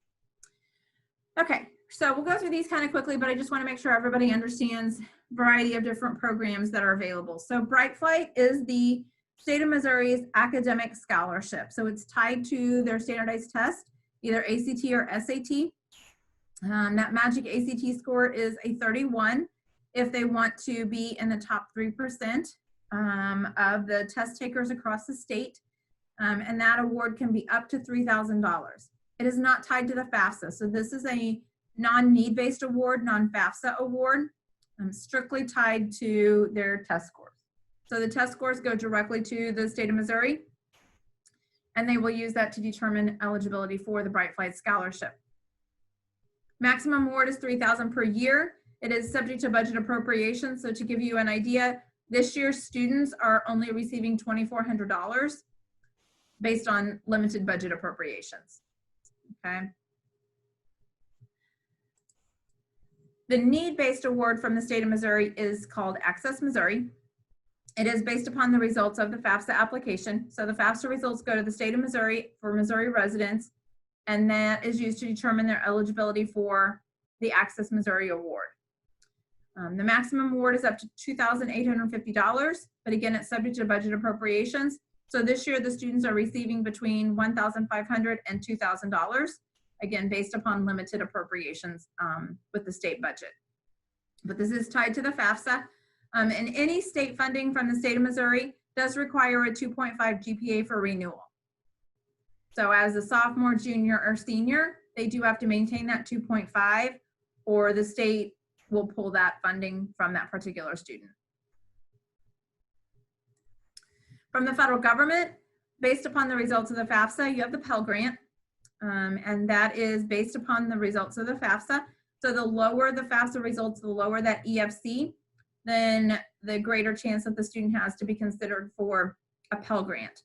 Okay, so we'll go through these kind of quickly, but I just want to make sure everybody understands a variety of different programs that are available. So Bright Flight is the state of Missouri's academic scholarship. So it's tied to their standardized test, either ACT or SAT. That magic ACT score is a 31 if they want to be in the top 3% of the test takers across the state. And that award can be up to $3,000. It is not tied to the FAFSA. So this is a non-need-based award, non-FAFSA award, strictly tied to their test scores. So the test scores go directly to the state of Missouri, and they will use that to determine eligibility for the Bright Flight Scholarship. Maximum award is $3,000 per year. It is subject to budget appropriation. So to give you an idea, this year students are only receiving $2,400 based on limited budget appropriations, okay? The need-based award from the state of Missouri is called Access Missouri. It is based upon the results of the FAFSA application. So the FAFSA results go to the state of Missouri for Missouri residents, and that is used to determine their eligibility for the Access Missouri award. The maximum award is up to $2,850, but again, it's subject to budget appropriations. So this year, the students are receiving between $1,500 and $2,000, again, based upon limited appropriations with the state budget. But this is tied to the FAFSA. And any state funding from the state of Missouri does require a 2.5 GPA for renewal. So as a sophomore, junior, or senior, they do have to maintain that 2.5, or the state will pull that funding from that particular student. From the federal government, based upon the results of the FAFSA, you have the Pell Grant, and that is based upon the results of the FAFSA. So the lower the FAFSA results, the lower that EFC, then the greater chance that the student has to be considered for a Pell Grant.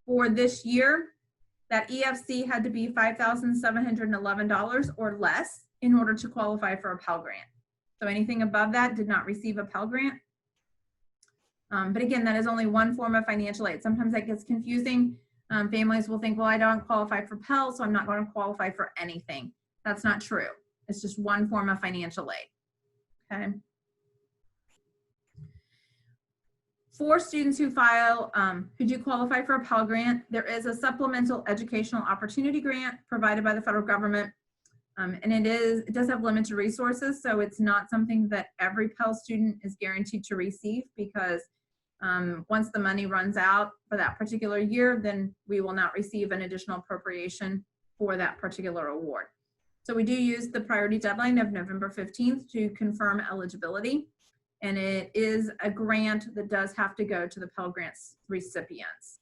For this year, that EFC had to be $5,711 or less in order to qualify for a Pell Grant. So anything above that did not receive a Pell Grant. But again, that is only one form of financial aid. Sometimes that gets confusing. Families will think, well, I don't qualify for Pell, so I'm not going to qualify for anything. That's not true. It's just one form of financial aid, okay? For students who file, who do qualify for a Pell Grant, there is a Supplemental Educational Opportunity Grant provided by the federal government. And it does have limited resources, so it's not something that every Pell student is guaranteed to receive, because once the money runs out for that particular year, then we will not receive an additional appropriation for that particular award. So we do use the priority deadline of November 15th to confirm eligibility, and it is a grant that does have to go to the Pell Grants recipients.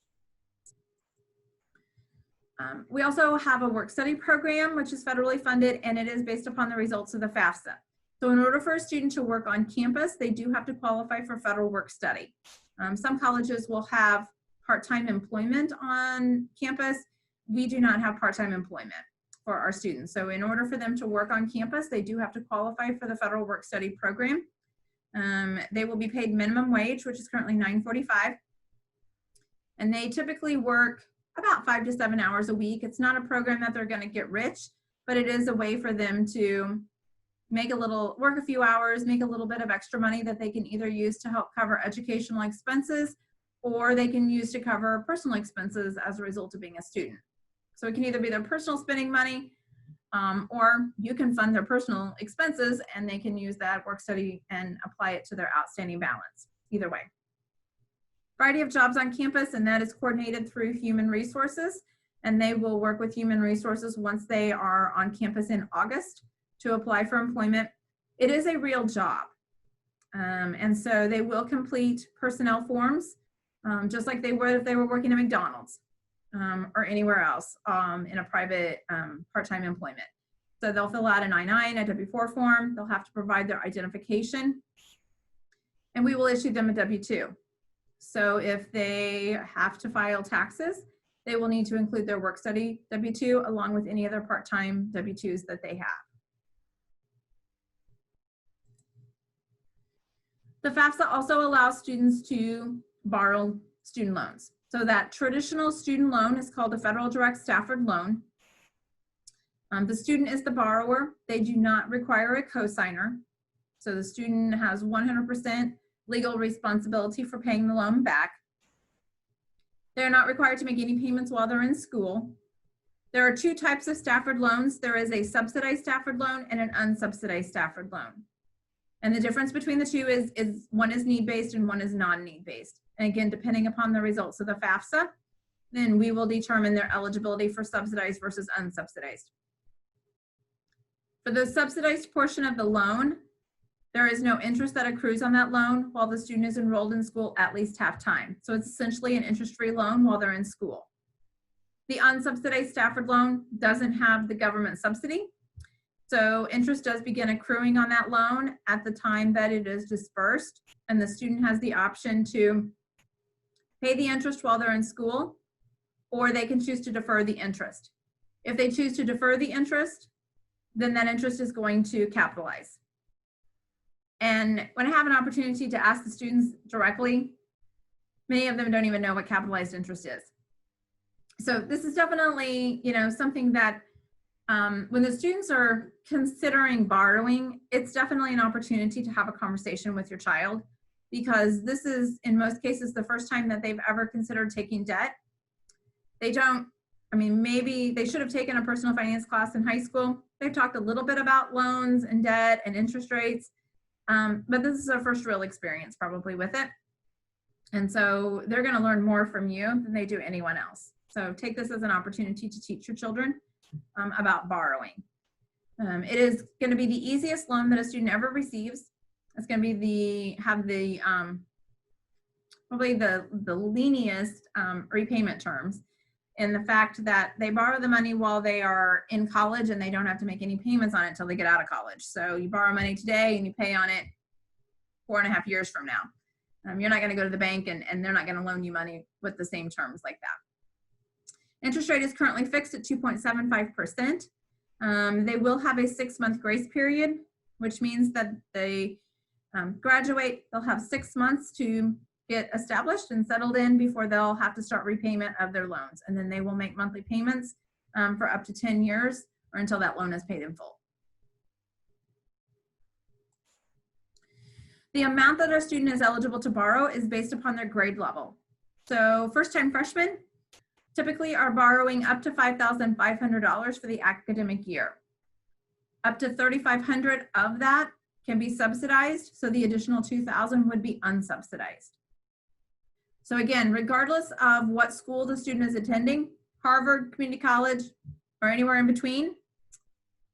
We also have a work study program, which is federally funded, and it is based upon the results of the FAFSA. So in order for a student to work on campus, they do have to qualify for federal work study. Some colleges will have part-time employment on campus. We do not have part-time employment for our students. So in order for them to work on campus, they do have to qualify for the federal work study program. They will be paid minimum wage, which is currently $9.45. And they typically work about 5 to 7 hours a week. It's not a program that they're going to get rich, but it is a way for them to make work a few hours, make a little bit of extra money that they can either use to help cover educational expenses, or they can use to cover personal expenses as a result of being a student. So it can either be their personal spending money, or you can fund their personal expenses and they can use that work study and apply it to their outstanding balance, either way. Variety of jobs on campus, and that is coordinated through Human Resources, and they will work with Human Resources once they are on campus in August to apply for employment. It is a real job, and so they will complete personnel forms just like they would if they were working at McDonald's or anywhere else in a private part-time employment. So they'll fill out an I-9, a W-4 form, they'll have to provide their identification, and we will issue them a W-2. So if they have to file taxes, they will need to include their work study W-2 along with any other part-time W-2s that they have. The FAFSA also allows students to borrow student loans. So that traditional student loan is called a Federal Direct Stafford Loan. The student is the borrower. They do not require a cosigner. So the student has 100% legal responsibility for paying the loan back. They're not required to make any payments while they're in school. There are two types of Stafford loans. There is a subsidized Stafford loan and an unsubsidized Stafford loan. And the difference between the two is one is need-based and one is non-need-based. And again, depending upon the results of the FAFSA, then we will determine their eligibility for subsidized versus unsubsidized. For the subsidized portion of the loan, there is no interest that accrues on that loan while the student is enrolled in school at least half time. So it's essentially an interest-free loan while they're in school. The unsubsidized Stafford loan doesn't have the government subsidy. So interest does begin accruing on that loan at the time that it is dispersed, and the student has the option to pay the interest while they're in school, or they can choose to defer the interest. If they choose to defer the interest, then that interest is going to capitalize. And when I have an opportunity to ask the students directly, many of them don't even know what capitalized interest is. So this is definitely, something that when the students are considering borrowing, it's definitely an opportunity to have a conversation with your child, because this is, in most cases, the first time that they've ever considered taking debt. Maybe they should have taken a personal finance class in high school. They've talked a little bit about loans and debt and interest rates, but this is their first real experience probably with it. And so they're going to learn more from you than they do anyone else. So take this as an opportunity to teach your children about borrowing. It is going to be the easiest loan that a student ever receives. It's going to be probably the leaniest repayment terms, in the fact that they borrow the money while they are in college and they don't have to make any payments on it until they get out of college. So you borrow money today and you pay on it 4.5 years from now. You're not going to go to the bank and they're not going to loan you money with the same terms like that. Interest rate is currently fixed at 2.75%. They will have a 6-month grace period, which means that they graduate, they'll have 6 months to get established and settled in before they'll have to start repayment of their loans. And then they will make monthly payments for up to 10 years or until that loan is paid in full. The amount that our student is eligible to borrow is based upon their grade level. So first-time freshmen typically are borrowing up to $5,500 for the academic year. Up to $3,500 of that can be subsidized, so the additional $2,000 would be unsubsidized. So again, regardless of what school the student is attending, Harvard, community college, or anywhere in between,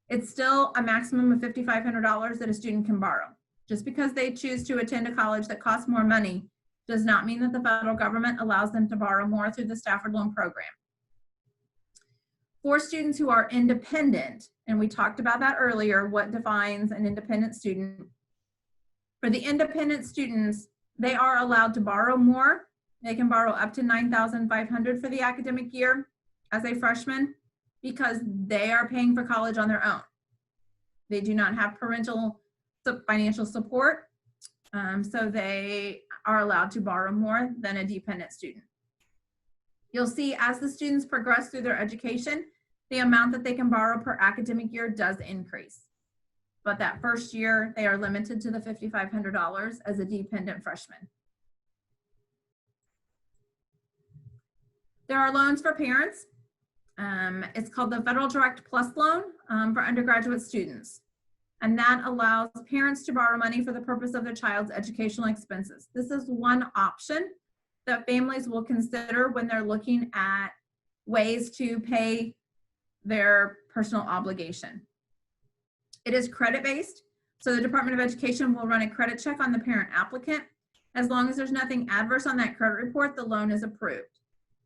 it's still a maximum of $5,500 that a student can borrow. Just because they choose to attend a college that costs more money does not mean that the federal government allows them to borrow more through the Stafford Loan Program. For students who are independent, and we talked about that earlier, what defines an independent student. For the independent students, they are allowed to borrow more. They can borrow up to $9,500 for the academic year as a freshman because they are paying for college on their own. They do not have parental financial support, so they are allowed to borrow more than a dependent student. You'll see as the students progress through their education, the amount that they can borrow per academic year does increase. But that first year, they are limited to the $5,500 as a dependent freshman. There are loans for parents. It's called the Federal Direct Plus Loan for undergraduate students. And that allows parents to borrow money for the purpose of their child's educational expenses. This is one option that families will consider when they're looking at ways to pay their personal obligation. It is credit-based, so the Department of Education will run a credit check on the parent applicant. As long as there's nothing adverse on that credit report, the loan is approved.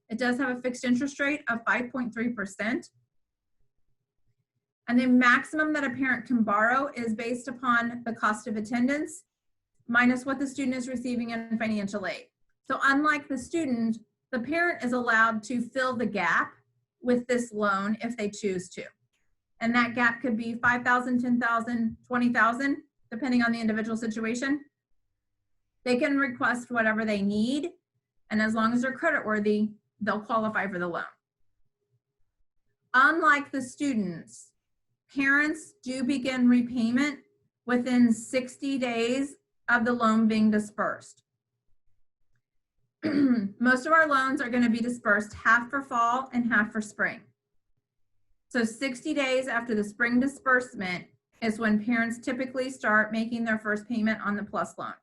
It does have a fixed interest rate of 5.3%. And the maximum that a parent can borrow is based upon the cost of attendance minus what the student is receiving in financial aid. So unlike the student, the parent is allowed to fill the gap with this loan if they choose to. And that gap could be $5,000, $10,000, $20,000, depending on the individual situation. They can request whatever they need, and as long as they're creditworthy, they'll qualify for the loan. Unlike the students, parents do begin repayment within 60 days of the loan being dispersed. Most of our loans are going to be dispersed half for fall and half for spring. So 60 days after the spring disbursement is when parents typically start making their first payment on the PLUS loan.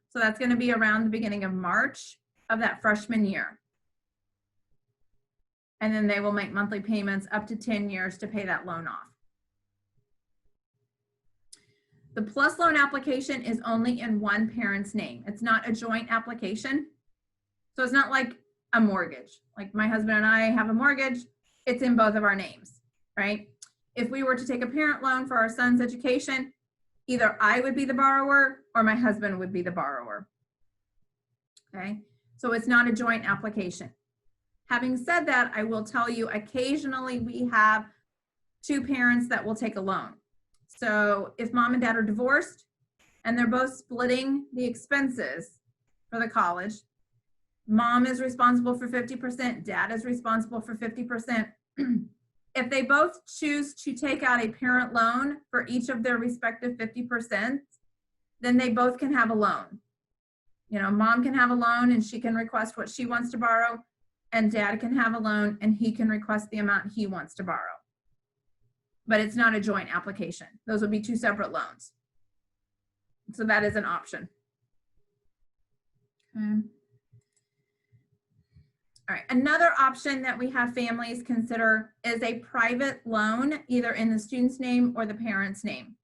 So that's going to be around the beginning of March of that freshman year. And then they will make monthly payments up to 10 years to pay that loan off. The PLUS loan application is only in one parent's name. It's not a joint application. So it's not like a mortgage. Like my husband and I have a mortgage, it's in both of our names, right? If we were to take a parent loan for our son's education, either I would be the borrower or my husband would be the borrower, okay? So it's not a joint application. Having said that, I will tell you occasionally we have two parents that will take a loan. So if mom and dad are divorced and they're both splitting the expenses for the college, mom is responsible for 50%, dad is responsible for 50%. If they both choose to take out a parent loan for each of their respective 50%, then they both can have a loan. You know, mom can have a loan and she can request what she wants to borrow, and dad can have a loan and he can request the amount he wants to borrow. But it's not a joint application. Those would be two separate loans. So that is an option. Okay. All right, another option that we have families consider is a private loan, either in the student's name or the parent's name.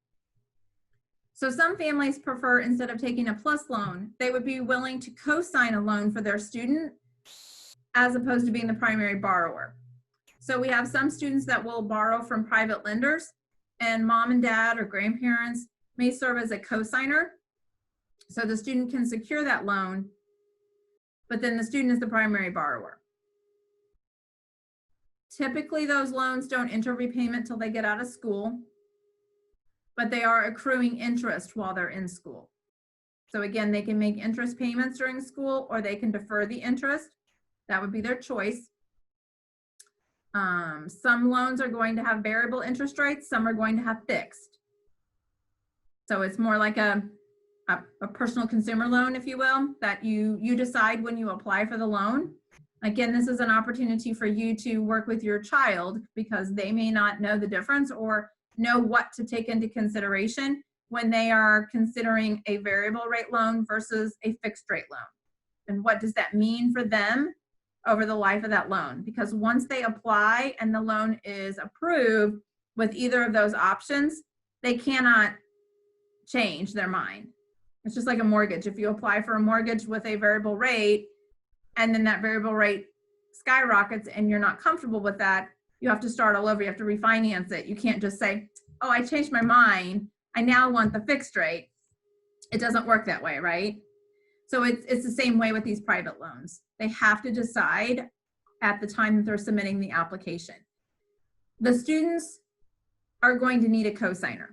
So some families prefer, instead of taking a PLUS loan, they would be willing to co-sign a loan for their student as opposed to being the primary borrower. So we have some students that will borrow from private lenders, and mom and dad or grandparents may serve as a co-signer. So the student can secure that loan, but then the student is the primary borrower. Typically, those loans don't enter repayment till they get out of school, but they are accruing interest while they're in school. So again, they can make interest payments during school, or they can defer the interest. That would be their choice. Some loans are going to have variable interest rates, some are going to have fixed. So it's more like a personal consumer loan, if you will, that you decide when you apply for the loan. Again, this is an opportunity for you to work with your child because they may not know the difference or know what to take into consideration when they are considering a variable rate loan versus a fixed rate loan. And what does that mean for them over the life of that loan? Because once they apply and the loan is approved with either of those options, they cannot change their mind. It's just like a mortgage. If you apply for a mortgage with a variable rate and then that variable rate skyrockets and you're not comfortable with that, you have to start all over. You have to refinance it. You can't just say, oh, I changed my mind. I now want the fixed rate. It doesn't work that way, right? So it's the same way with these private loans. They have to decide at the time that they're submitting the application. The students are going to need a cosigner,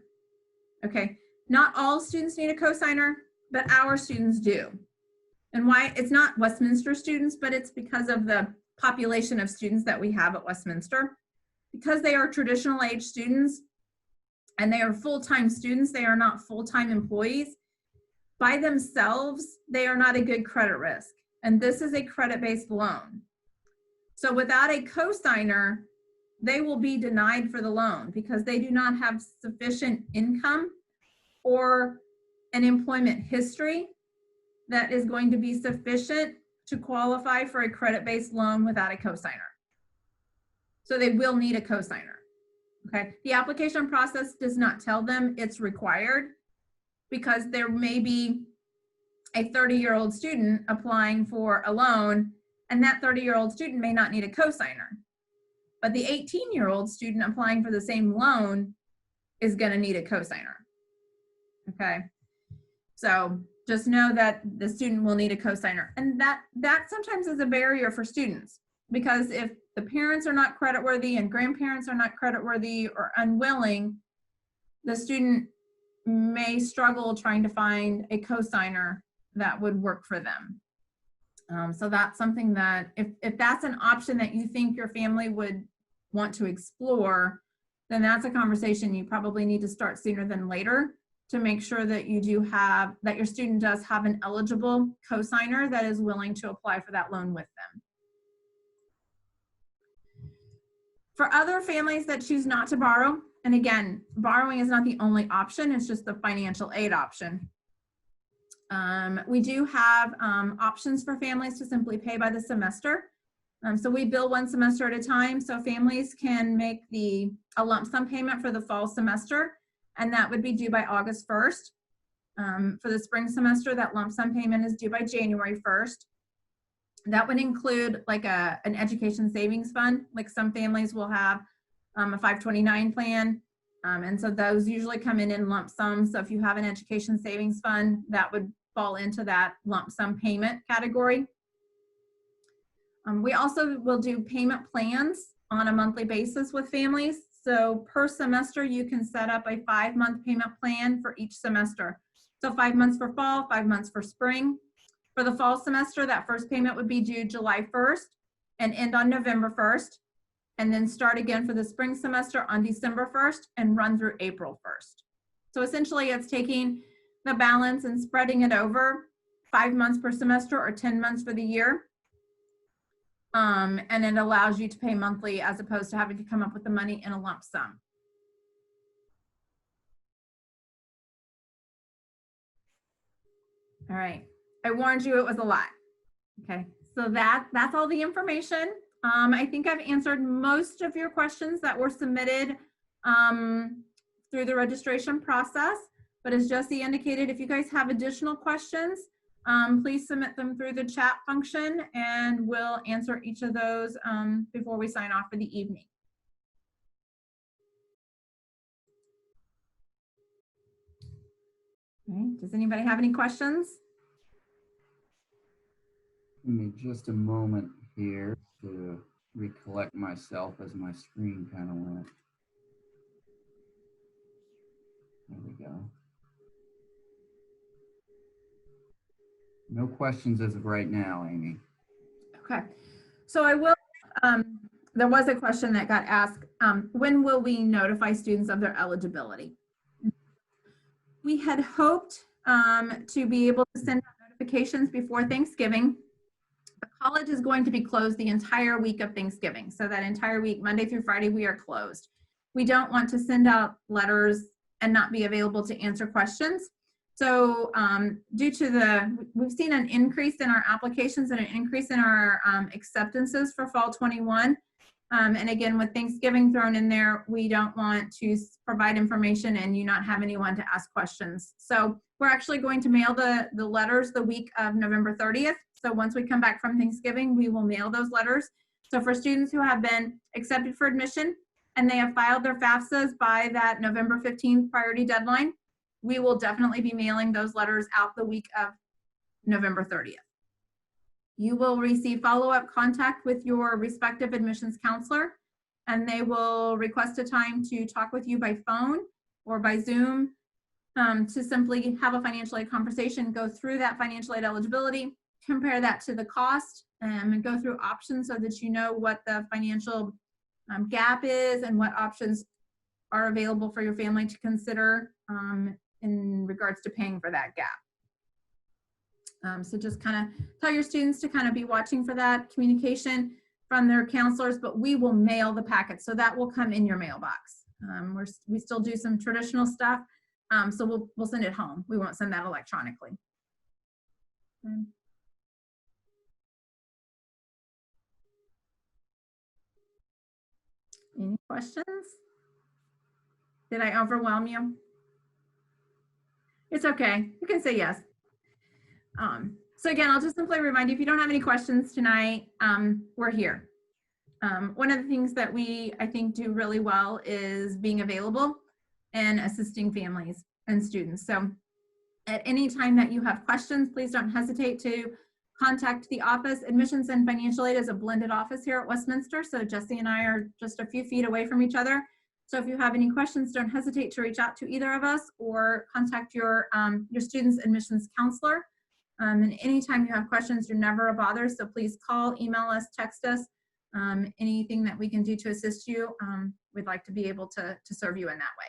okay? Not all students need a cosigner, but our students do. And why? It's not Westminster students, but it's because of the population of students that we have at Westminster. Because they are traditional age students and they are full-time students, they are not full-time employees. By themselves, they are not a good credit risk. And this is a credit-based loan. So without a cosigner, they will be denied for the loan because they do not have sufficient income or an employment history that is going to be sufficient to qualify for a credit-based loan without a cosigner. So they will need a cosigner, okay? The application process does not tell them it's required because there may be a 30-year-old student applying for a loan, and that 30-year-old student may not need a cosigner. But the 18-year-old student applying for the same loan is gonna need a cosigner, okay? So just know that the student will need a cosigner. And that sometimes is a barrier for students, because if the parents are not creditworthy and grandparents are not creditworthy or unwilling, the student may struggle trying to find a cosigner that would work for them. So that's something that if that's an option that you think your family would want to explore, then that's a conversation you probably need to start sooner than later to make sure that you do have, that your student does have an eligible cosigner that is willing to apply for that loan with them. For other families that choose not to borrow, and again, borrowing is not the only option, it's just the financial aid option. We do have options for families to simply pay by the semester. So we bill one semester at a time, so families can make a lump sum payment for the fall semester, and that would be due by August 1st. For the spring semester, that lump sum payment is due by January 1st. That would include like an education savings fund. Like some families will have a 529 plan. And so those usually come in lump sums. So if you have an education savings fund, that would fall into that lump sum payment category. We also will do payment plans on a monthly basis with families. So per semester, you can set up a 5-month payment plan for each semester. So 5 months for fall, 5 months for spring. For the fall semester, that first payment would be due July 1st and end on November 1st, and then start again for the spring semester on December 1st and run through April 1st. So essentially it's taking the balance and spreading it over 5 months per semester or 10 months for the year. And it allows you to pay monthly as opposed to having to come up with the money in a lump sum. All right, I warned you it was a lot. Okay, so that's all the information. I think I've answered most of your questions that were submitted through the registration process, but as Jesse indicated, if you guys have additional questions, please submit them through the chat function and we'll answer each of those before we sign off for the evening. Okay. Does anybody have any questions? Give me just a moment here to recollect myself as my screen kind of went. There we go. No questions as of right now, Amy. Okay, so I will, there was a question that got asked, when will we notify students of their eligibility? We had hoped to be able to send out notifications before Thanksgiving. The college is going to be closed the entire week of Thanksgiving. So that entire week, Monday through Friday, we are closed. We don't want to send out letters and not be available to answer questions. So due to we've seen an increase in our applications and an increase in our acceptances for fall 21. And again, with Thanksgiving thrown in there, we don't want to provide information and you not have anyone to ask questions. So we're actually going to mail the letters the week of November 30th. So once we come back from Thanksgiving, we will mail those letters. So for students who have been accepted for admission and they have filed their FAFSAs by that November 15th priority deadline, we will definitely be mailing those letters out the week of November 30th. You will receive follow-up contact with your respective admissions counselor, and they will request a time to talk with you by phone or by Zoom to simply have a financial aid conversation, go through that financial aid eligibility, compare that to the cost, and go through options so that you know what the financial gap is and what options are available for your family to consider in regards to paying for that gap. So just kind of tell your students to kind of be watching for that communication from their counselors, but we will mail the packet. So that will come in your mailbox. We still do some traditional stuff. So we'll send it home. We won't send that electronically. Any questions? Did I overwhelm you? It's okay. You can say yes. So again, I'll just simply remind you, if you don't have any questions tonight, we're here. One of the things that I think do really well is being available and assisting families and students. So at any time that you have questions, please don't hesitate to contact the office. Admissions and financial aid is a blended office here at Westminster. So Jesse and I are just a few feet away from each other. So if you have any questions, don't hesitate to reach out to either of us or contact your student's admissions counselor. And anytime you have questions, you're never a bother. So please call, email us, text us, anything that we can do to assist you. We'd like to be able to serve you in that way.